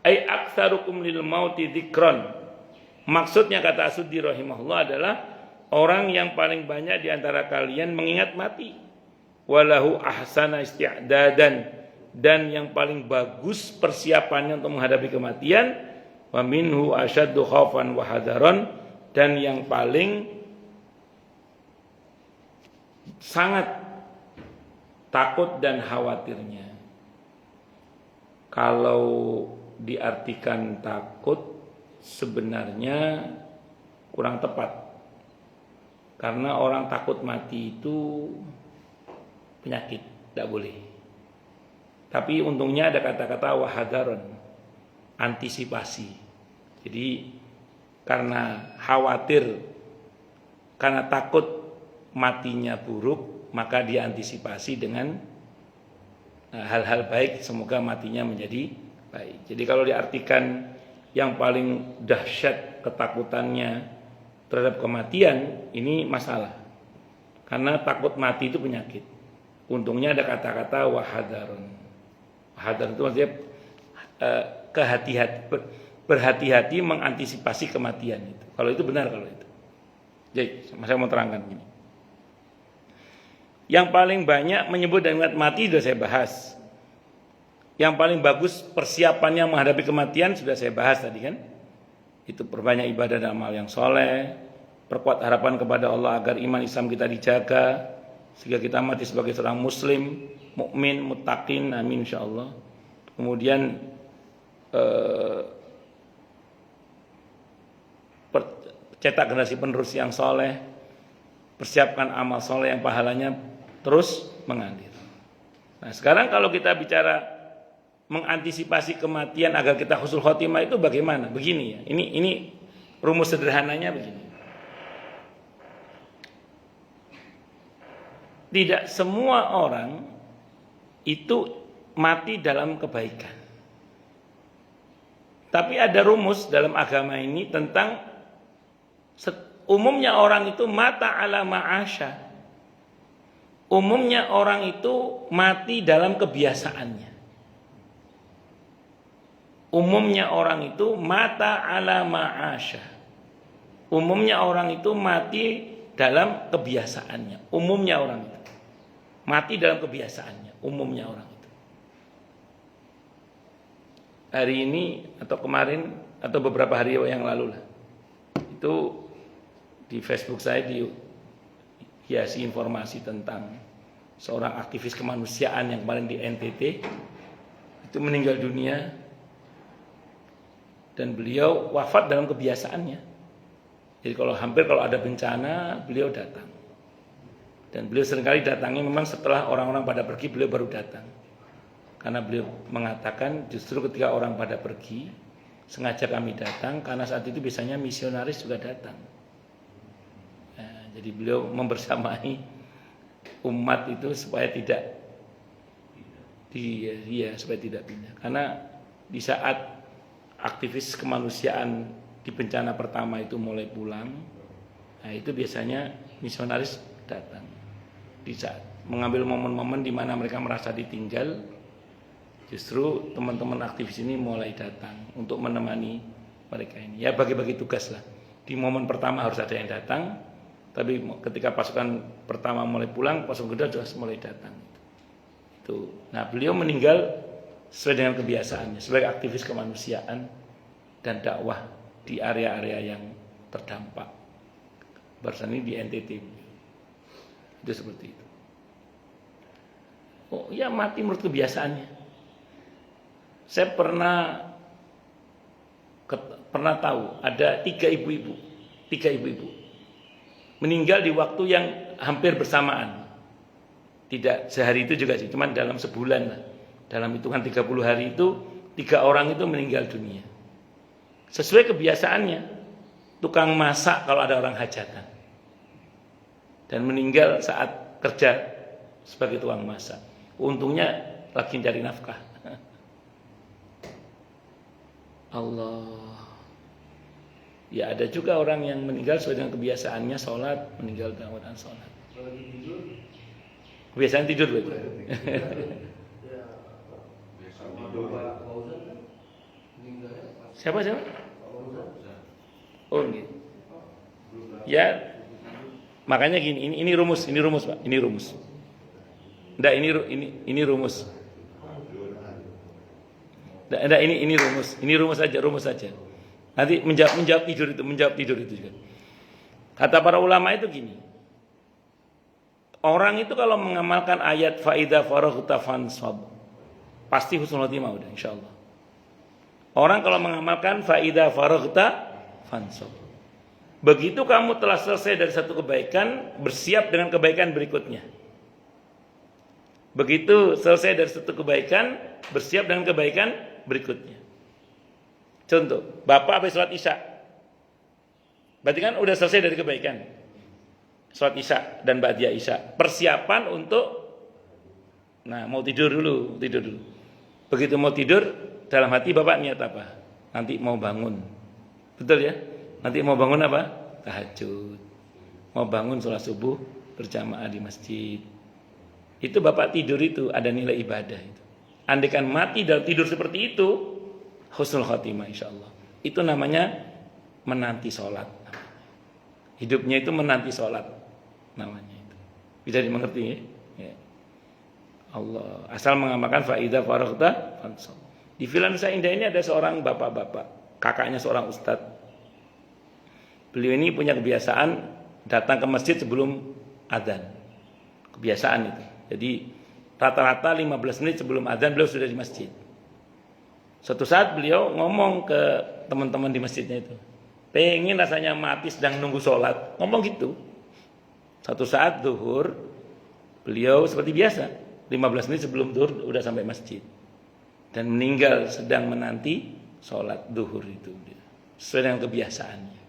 Ai aktsarukum lil mauti dzikran. Maksudnya kata As-Suddi rahimahullah adalah orang yang paling banyak di antara kalian mengingat mati. Walahu ahsana isti'dadan, dan yang paling bagus persiapannya untuk menghadapi kematian. Wa minhu asyaddu khaufan wa hadaran, dan yang paling sangat takut dan khawatirnya. Kalau diartikan takut sebenarnya kurang tepat. Karena orang takut mati itu penyakit, tidak boleh. Tapi untungnya ada kata-kata wahadaron, antisipasi. Jadi karena khawatir, karena takut matinya buruk, maka diantisipasi dengan hal-hal baik, semoga matinya menjadi baik. Jadi kalau diartikan yang paling dahsyat ketakutannya terhadap kematian, ini masalah. Karena takut mati itu penyakit. Untungnya ada kata-kata wahadaron. Wahadaron itu maksudnya berhati-hati mengantisipasi kematian itu. Kalau itu benar kalau itu. Jadi saya mau terangkan gini. Yang paling banyak menyebut dan ingat mati sudah saya bahas. Yang paling bagus persiapannya menghadapi kematian sudah saya bahas tadi kan. Itu perbanyak ibadah dan amal yang soleh, perkuat harapan kepada Allah agar iman Islam kita dijaga sehingga kita mati sebagai seorang muslim, mukmin, muttaqin, amin insyaallah. Kemudian cetak generasi penerus yang soleh, persiapkan amal soleh yang pahalanya terus mengalir. Nah, sekarang kalau kita bicara mengantisipasi kematian agar kita husnul khotimah itu bagaimana? Begini ya. Ini rumus sederhananya begini. Tidak semua orang itu mati dalam kebaikan. Tapi ada rumus dalam agama ini tentang umumnya orang itu mata ala ma'asya. Umumnya orang itu mati dalam kebiasaannya. Umumnya orang itu mata ala ma'asya. Umumnya orang itu mati dalam kebiasaannya. Umumnya orang itu mati dalam kebiasaannya. Umumnya orang itu. Hari ini atau kemarin atau beberapa hari yang lalu lah, itu di Facebook saya dihiasi informasi tentang seorang aktivis kemanusiaan yang kemarin di NTT itu meninggal dunia dan beliau wafat dalam kebiasaannya. Jadi kalau ada bencana beliau datang. Dan beliau seringkali datangnya memang setelah orang-orang pada pergi, beliau baru datang. Karena beliau mengatakan justru ketika orang pada pergi sengaja kami datang karena saat itu biasanya misionaris juga datang. Nah, jadi beliau membersamai umat itu supaya tidak supaya tidak pindah. Karena di saat aktivis kemanusiaan di bencana pertama itu mulai pulang, nah itu biasanya misionaris datang. Di saat mengambil momen-momen di mana mereka merasa ditinggal, justru teman-teman aktivis ini mulai datang untuk menemani mereka ini. Ya bagi-bagi tugas lah. Di momen pertama harus ada yang datang, tapi ketika pasukan pertama mulai pulang, pasukan kedua juga mulai datang. Itu. Nah, beliau meninggal sesuai dengan kebiasaannya sebagai aktivis kemanusiaan dan dakwah di area-area yang terdampak. Barusan ini di NTT. Itu seperti itu. Oh ya, mati menurut kebiasaannya. Saya pernah tahu ada tiga ibu-ibu meninggal di waktu yang hampir bersamaan. Tidak sehari itu juga sih, cuma dalam sebulan lah. Dalam hitungan 30 hari itu 3 orang itu meninggal dunia. Sesuai kebiasaannya, tukang masak kalau ada orang hajatan. Dan meninggal saat kerja sebagai tukang masak. Untungnya lagi cari nafkah. Allah. Ya ada juga orang yang meninggal sesuai dengan kebiasaannya sholat, meninggal dalam keadaan sholat. Kebiasaan tidur betul. Siapa? Oh gitu. Ya, makanya gini, ini rumus Pak, ini rumus. Enggak, ini rumus. Enggak, ini rumus saja. Nanti menjawab tidur itu juga. Kata para ulama itu gini. Orang itu kalau mengamalkan ayat faida faraghta fansab, pasti husnul khotimah udah insyaallah. Orang kalau mengamalkan faida faraghta fansab. Begitu kamu telah selesai dari satu kebaikan, bersiap dengan kebaikan berikutnya. Begitu selesai dari satu kebaikan, bersiap dengan kebaikan berikutnya. Contoh, Bapak habis sholat Isya. Berarti kan udah selesai dari kebaikan. Sholat Isya dan ba'diyah Isya. Persiapan untuk mau tidur dulu. Begitu mau tidur, dalam hati Bapak niat apa? Nanti mau bangun. Betul ya? Nanti mau bangun apa? Tahajud. Mau bangun sholat subuh berjamaah di masjid. Itu Bapak tidur itu ada nilai ibadah itu. Andaikan mati dalam tidur seperti itu, husnul khotimah insyaallah. Itu namanya menanti sholat. Hidupnya itu menanti sholat namanya itu. Bisa dimengerti ya? Ya. Allah asal mengamalkan faida faraghta fansab. Di Villa Nusa Indah ini ada seorang bapak-bapak, kakaknya seorang ustadz. Beliau ini punya kebiasaan datang ke masjid sebelum adzan. Kebiasaan itu. Jadi rata-rata 15 menit sebelum adzan beliau sudah di masjid. Suatu saat beliau ngomong ke teman-teman di masjidnya itu, pengen rasanya mati sedang nunggu sholat. Ngomong gitu. Suatu saat zuhur, beliau seperti biasa 15 menit sebelum zuhur udah sampai masjid. Dan meninggal sedang menanti sholat zuhur itu. Sesuai dengan kebiasaannya.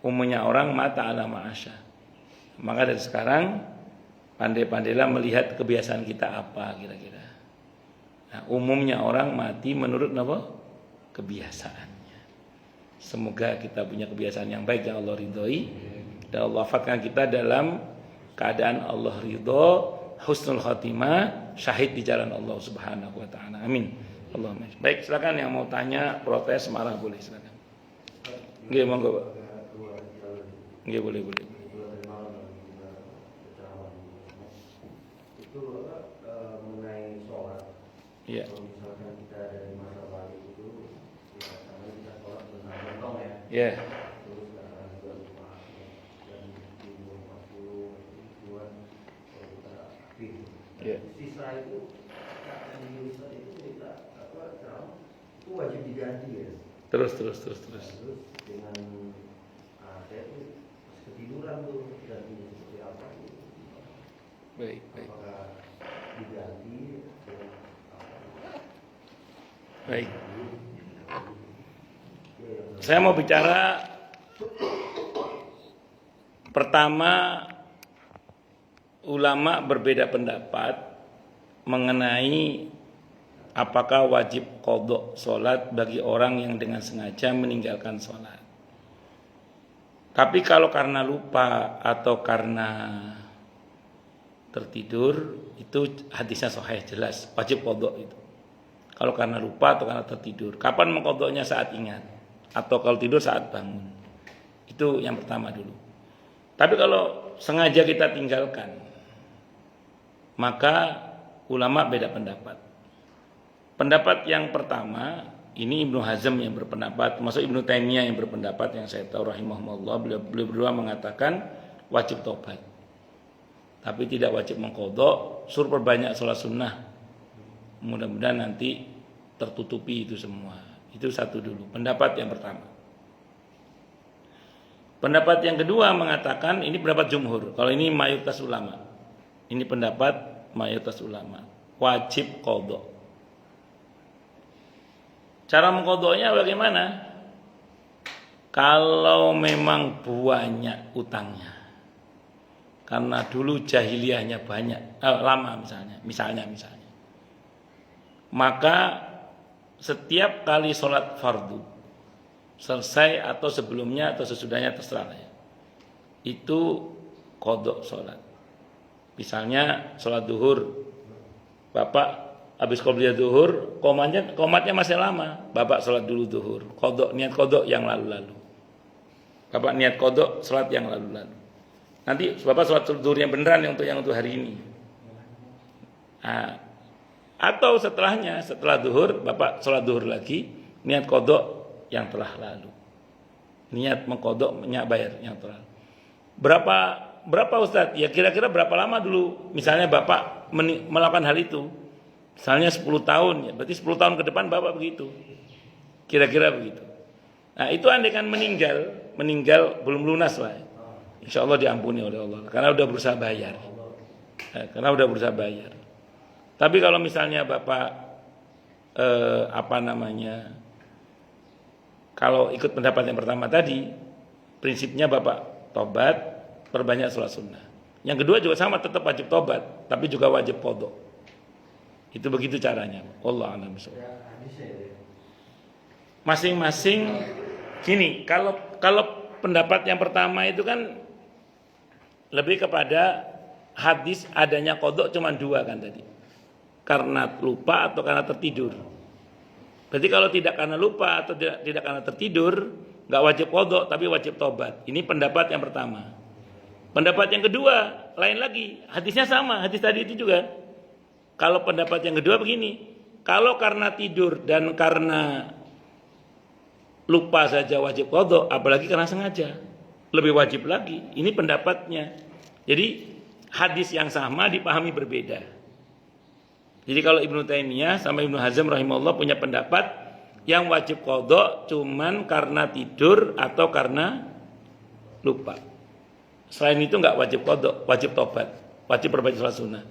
Umumnya orang mata ala ma'asya. Maka dari sekarang pandai-pandailah melihat kebiasaan kita apa kira-kira. Nah, umumnya orang mati menurut apa? Kebiasaannya. Semoga kita punya kebiasaan yang baik yang Allah ridhoi dan Allah wafatkan kita dalam keadaan Allah ridho, husnul khatimah, syahid di jalan Allah Subhanahu wa taala. Amin. Allahumma. Baik, silakan yang mau tanya, protes, marah boleh silakan. Nggih, monggo, Pak. Nggih, boleh. Itu mengenai sholat. Iya. Kalau misalkan kita dari masa lalu itu, ya karena kita sholat benar-benar ya. Iya. Terus sekarang juga lupa dan 2040 ribuan kalau kita aktif. Iya. Sisa itu yang di Indonesia itu kita ceramah itu wajib diganti ya. Terus. Terus dengan saya itu ketiduran tuh gantinya seperti apa? Baik. Apakah diganti dengan apa? Baik. Saya mau bicara pertama, ulama berbeda pendapat mengenai apakah wajib qadha sholat bagi orang yang dengan sengaja meninggalkan sholat. Tapi kalau karena lupa atau karena tertidur, itu hadisnya sahih jelas, wajib qadha itu. Kalau karena lupa atau karena tertidur, kapan mengqadhanya? Saat ingat, atau kalau tidur saat bangun. Itu yang pertama dulu. Tapi kalau sengaja kita tinggalkan, maka ulama beda pendapat. Pendapat yang pertama, ini Ibnu Hazm yang berpendapat, termasuk Ibnu Taimiyah yang berpendapat, yang saya tahu rahimahullah, beliau berdua mengatakan wajib tobat. Tapi tidak wajib mengqadha, suruh perbanyak sholat sunnah. Mudah-mudahan nanti tertutupi itu semua. Itu satu dulu, pendapat yang pertama. Pendapat yang kedua mengatakan, ini pendapat jumhur. Kalau ini mayoritas ulama. Ini pendapat mayoritas ulama. Wajib qadha. Cara mengqadhanya bagaimana? Kalau memang banyak utangnya. Karena dulu jahiliyahnya banyak, lama misalnya. Maka setiap kali sholat fardu, selesai atau sebelumnya atau sesudahnya terserah ya, itu qadha sholat. Misalnya sholat duhur, bapak habis qobliyah duhur, komatnya masih lama, bapak sholat dulu duhur, niat qadha yang lalu-lalu. Bapak niat qadha sholat yang lalu-lalu. Nanti bapak sholat duhur yang beneran yang untuk hari ini. Nah, atau setelahnya, setelah duhur, bapak sholat duhur lagi, niat qadha yang telah lalu. Niat mengqadha, niat bayar yang telah lalu. Berapa Ustaz? Ya kira-kira berapa lama dulu misalnya bapak melakukan hal itu? Misalnya 10 tahun, ya berarti 10 tahun ke depan bapak begitu. Kira-kira begitu. Nah, itu andaikan meninggal belum lunas lah. Insya Allah diampuni oleh Allah karena udah berusaha bayar. Tapi kalau misalnya bapak kalau ikut pendapat yang pertama tadi, prinsipnya bapak tobat, perbanyak sholat sunnah. Yang kedua juga sama, tetap wajib tobat, tapi juga wajib qadha. Itu begitu caranya. Allah a'lam bishawab. Masing-masing gini, kalau pendapat yang pertama itu kan lebih kepada hadis adanya qadha cuma 2 kan tadi. Karena lupa atau karena tertidur. Berarti kalau tidak karena lupa atau tidak karena tertidur, enggak wajib qadha tapi wajib tobat. Ini pendapat yang pertama. Pendapat yang kedua lain lagi, hadisnya sama, hadis tadi itu juga. Kalau pendapat yang kedua begini, kalau karena tidur dan karena lupa saja wajib qadha, apalagi karena sengaja. Lebih wajib lagi. Ini pendapatnya. Jadi hadis yang sama dipahami berbeda. Jadi kalau Ibnu Taimiyah sama Ibnu Hazm rahimahullah punya pendapat yang wajib qadha cuman karena tidur atau karena lupa. Selain itu enggak wajib qadha, wajib tobat, wajib perbaiki salat sunnah.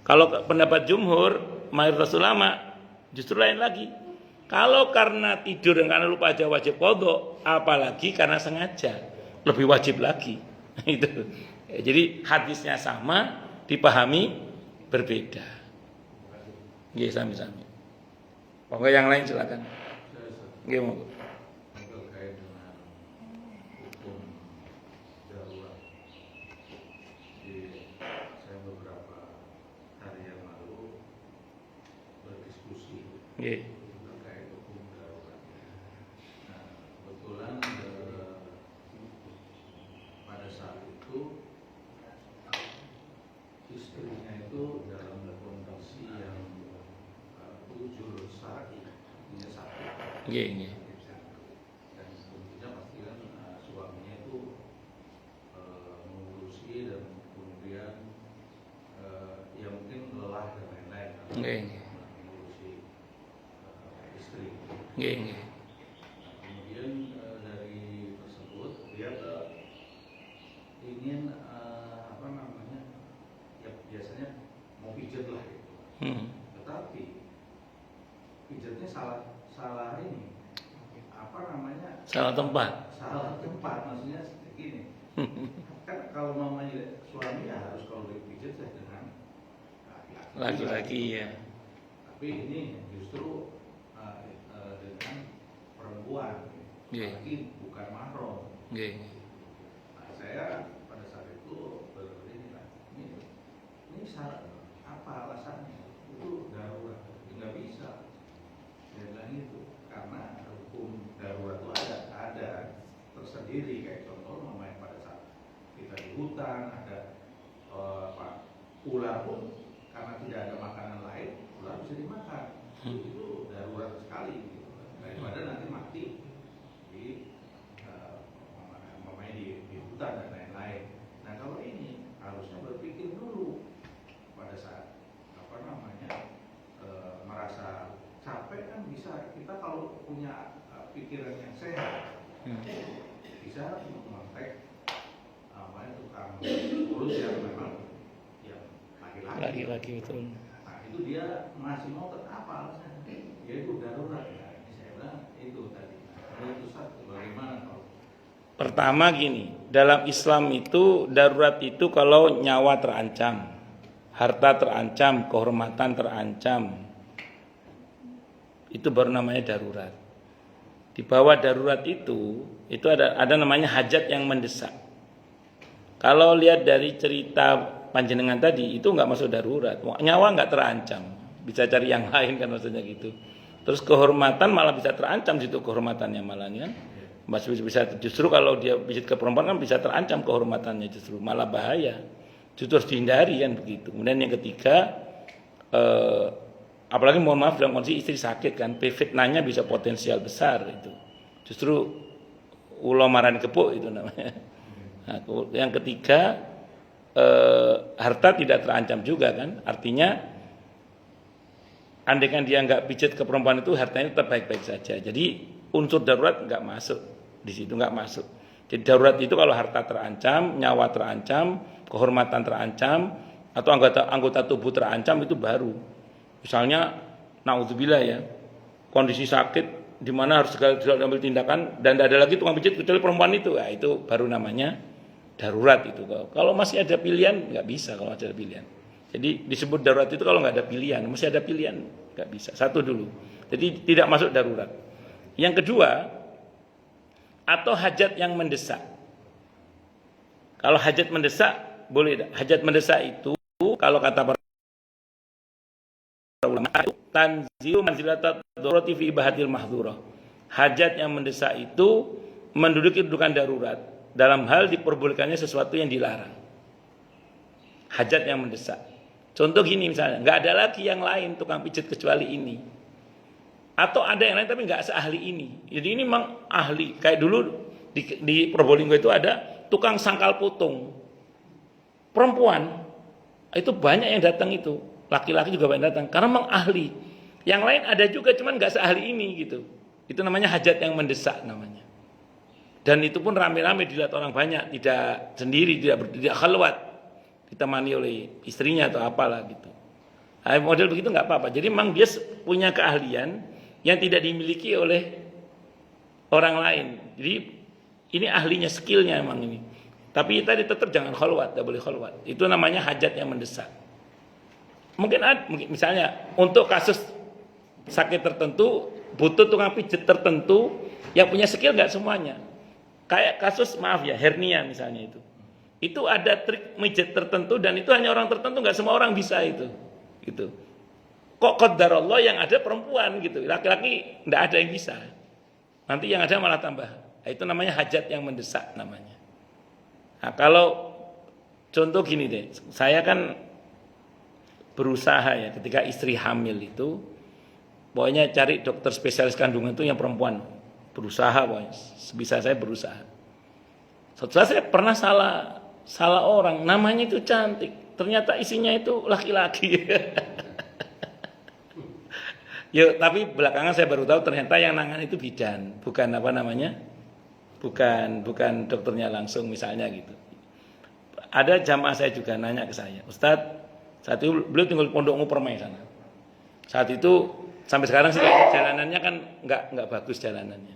Kalau pendapat jumhur, mayoritas ulama justru lain lagi. Kalau karena tidur dan karena lupa aja wajib qadha, apalagi karena sengaja, lebih wajib lagi. Itu. Jadi hadisnya sama, dipahami berbeda. Nggih sami-sami. Pokoknya yang lain silakan. Nggih monggo. Terkait dengan hukum darurat, saya beberapa hari yang lalu berdiskusi Nggih. terkait hukum darurat. Nah, kebetulan pada saat itu istrinya itu dalam kondisi yang bujur syar'i, artinya sakit. Nggih, nggih. Dan tentunya pasti kan suaminya itu mengurusi dan kemudian ya mungkin lelah dan lain-lain kan, Nggih, nggih. mengurusi istri. Nggih, nggih. Nah, kemudian dari tersebut dia ingin apa namanya, ya biasanya mau pijat lah gitu. Tetapi pijatnya salah ini, apa namanya, Salah tempat. salah tempat, maksudnya seperti gini. Kan kalau namanya suami ya harus kalau dipijat ya dengan Laki-laki ya. Tapi ini justru dengan perempuan, Iya. lagi bukan mahram. Nggih. Nah, saya pada saat itu ini lah, ini syarat apa alasannya? Itu darurat, nggak bisa. Saya bilang itu karena hukum darurat itu ada tersendiri, kayak contoh namanya pada saat kita di hutan ada ular pun karena tidak ada makanan lain, ular bisa dimakan. Itu darurat sekali gitu. Daripada nanti mati di di hutan dan lain-lain. Nah, kalau ini harusnya berpikir dulu pada saat apa namanya merasa capek kan bisa, kita kalau punya pikiran yang sehat bisa mengontak tukang urus yang memang yang Laki-laki betul. Nah, itu dia masih mau apa alasannya? Dia itu darurat. Nah, ini saya bilang itu tadi. Itu satu, bagaimana kalau Pertama gini, dalam Islam itu darurat itu kalau nyawa terancam, harta terancam, kehormatan terancam, itu baru namanya darurat. Di bawah darurat itu ada namanya hajat yang mendesak. Kalau lihat dari cerita panjenengan tadi, itu nggak masuk darurat. Nyawa nggak terancam, bisa cari yang lain kan maksudnya gitu. Terus kehormatan malah bisa terancam situ kehormatannya malahnya. Masih bisa justru kalau dia pijit ke perempuan kan bisa terancam kehormatannya, justru malah bahaya. Justru harus dihindari kan begitu. Kemudian yang ketiga, apalagi mohon maaf dalam kondisi istri sakit kan, fitnahnya bisa potensial besar itu. Justru ulo maran kepuk itu namanya. Nah, yang ketiga, harta tidak terancam juga kan, artinya andaikan dia nggak pijit ke perempuan itu hartanya tetap baik-baik saja. Jadi unsur darurat nggak masuk di situ, nggak masuk. Jadi darurat itu kalau harta terancam, nyawa terancam, kehormatan terancam, atau anggota tubuh terancam itu baru. Misalnya, naudzubillah ya, kondisi sakit di mana harus segala diambil tindakan dan tidak ada lagi tukang pijit kecuali perempuan itu, ya itu baru namanya darurat itu. Kalau masih ada pilihan nggak bisa kalau ada pilihan. Jadi disebut darurat itu kalau nggak ada pilihan, masih ada pilihan nggak bisa. Satu dulu. Jadi tidak masuk darurat. Yang kedua, atau hajat yang mendesak. Kalau hajat mendesak boleh. Hajat mendesak itu kalau kata para ulama tanzilu manzilatat darurati fi ibahatil mahdhurah. Hajat yang mendesak itu menduduki kedudukan darurat dalam hal diperbolehkannya sesuatu yang dilarang. Hajat yang mendesak. Contoh gini misalnya, nggak ada lagi yang lain tukang pijat kecuali ini. Atau ada yang lain tapi nggak seahli ini. Jadi ini memang ahli. Kayak dulu di Probolinggo itu ada tukang sangkal putung. Perempuan itu banyak yang datang itu. Laki-laki juga banyak datang karena memang ahli. Yang lain ada juga cuman nggak seahli ini gitu. Itu namanya hajat yang mendesak namanya. Dan itu pun rame-rame dilihat orang banyak, tidak sendiri, tidak khalwat, ditemani oleh istrinya atau apalah gitu. Nah, model begitu nggak apa-apa. Jadi memang dia punya keahlian yang tidak dimiliki oleh orang lain. Jadi ini ahlinya, skillnya memang ini. Tapi tadi tetap jangan khalwat, tidak boleh khalwat. Itu namanya hajat yang mendesak. Mungkin misalnya untuk kasus sakit tertentu butuh tukang pijat tertentu yang punya skill nggak semuanya. Kayak kasus maaf ya hernia misalnya itu. Itu ada trik mijat tertentu dan itu hanya orang tertentu, nggak semua orang bisa itu. Gitu. Kok qadarullah yang ada perempuan gitu. Laki-laki nggak ada yang bisa. Nanti yang ada malah tambah. Nah, itu namanya hajat yang mendesak namanya. Nah, kalau contoh gini deh, saya kan berusaha ya ketika istri hamil itu pokoknya cari dokter spesialis kandungan itu yang perempuan, berusaha pokoknya sebisa saya berusaha. Setelah saya pernah salah orang, namanya itu cantik, ternyata isinya itu laki-laki. Yo, tapi belakangan saya baru tahu ternyata yang nangan itu bidan, bukan apa namanya, bukan dokternya langsung misalnya gitu. Ada jamaah saya juga nanya ke saya, Ustadz, saat itu beliau tinggal di Pondok Permai sana. Saat itu sampai sekarang sih jalanannya kan nggak bagus jalanannya.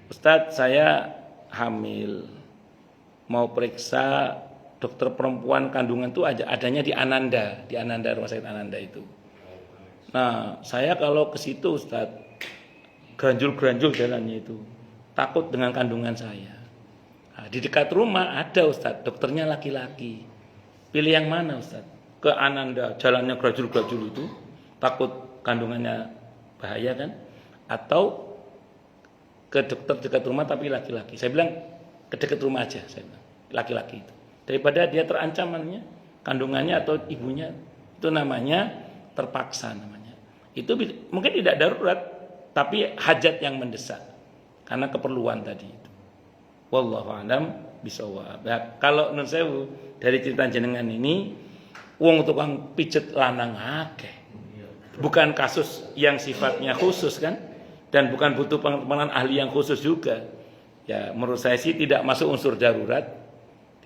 Ustadz, saya hamil, mau periksa dokter perempuan kandungan itu adanya di Ananda Rumah Sakit Ananda itu. Nah, saya kalau ke situ Ustadz, granjul jalannya itu, takut dengan kandungan saya. Nah, di dekat rumah ada Ustadz, dokternya laki-laki. Pilih yang mana Ustadz? Ke Ananda, jalannya grajul itu, takut kandungannya bahaya kan? Atau ke dokter dekat rumah tapi laki-laki. Saya bilang ke dekat rumah aja, saya bilang laki-laki itu. Daripada dia terancam kandungannya atau ibunya, itu namanya terpaksa namanya. Itu mungkin tidak darurat, tapi hajat yang mendesak karena keperluan tadi itu. Wallahu a'lam bishawab. Nah, kalau menurut saya dari cerita jenengan ini, wong tukang pijet lanang akeh. Bukan kasus yang sifatnya khusus kan, dan bukan butuh pengembangan ahli yang khusus juga. Ya, menurut saya sih tidak masuk unsur darurat,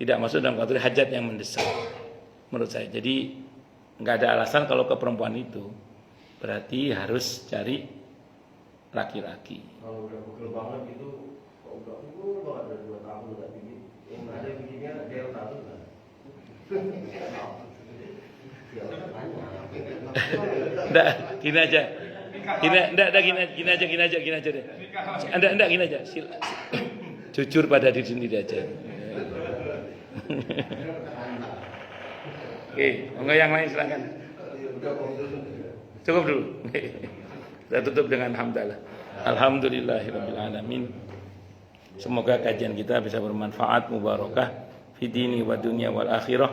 tidak masuk dalam kategori hajat yang mendesak. Menurut saya. Jadi nggak ada alasan kalau ke perempuan itu berarti harus cari laki-laki. Kalau udah pegel banget gitu, kok udah pegel banget ada 2 tahun nggak bikin, yang ada bikinnya delta tuh kan. Enggak, gini aja. Gini aja deh. Enggak gini aja. Jujur pada diri sendiri aja. Oke, enggak yang lain silakan. Cukup dulu. Kita tutup dengan hamdalah. Alhamdulillahirabbil alamin. Semoga kajian kita bisa bermanfaat, mubarakah fi dini wa dunya wal akhirah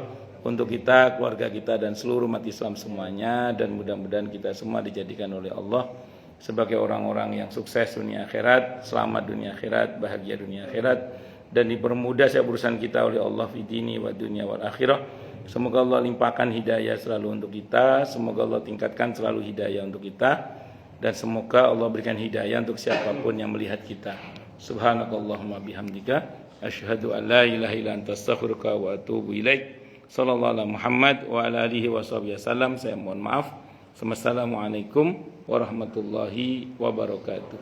untuk kita, keluarga kita dan seluruh umat Islam semuanya, dan mudah-mudahan kita semua dijadikan oleh Allah sebagai orang-orang yang sukses dunia akhirat, selamat dunia akhirat, bahagia dunia akhirat, dan dipermudah setiap urusan kita oleh Allah fi dini wa dunya wal akhirah. Semoga Allah limpahkan hidayah selalu untuk kita, semoga Allah tingkatkan selalu hidayah untuk kita, dan semoga Allah berikan hidayah untuk siapapun yang melihat kita. Subhanakallahumma bihamdika asyhadu an la ilaha illa anta astaghfiruka wa atubu ilaik. Sallallahu alaihi Muhammad wa ala alihi wasallam. Saya mohon maaf. Assalamualaikum warahmatullahi wabarakatuh.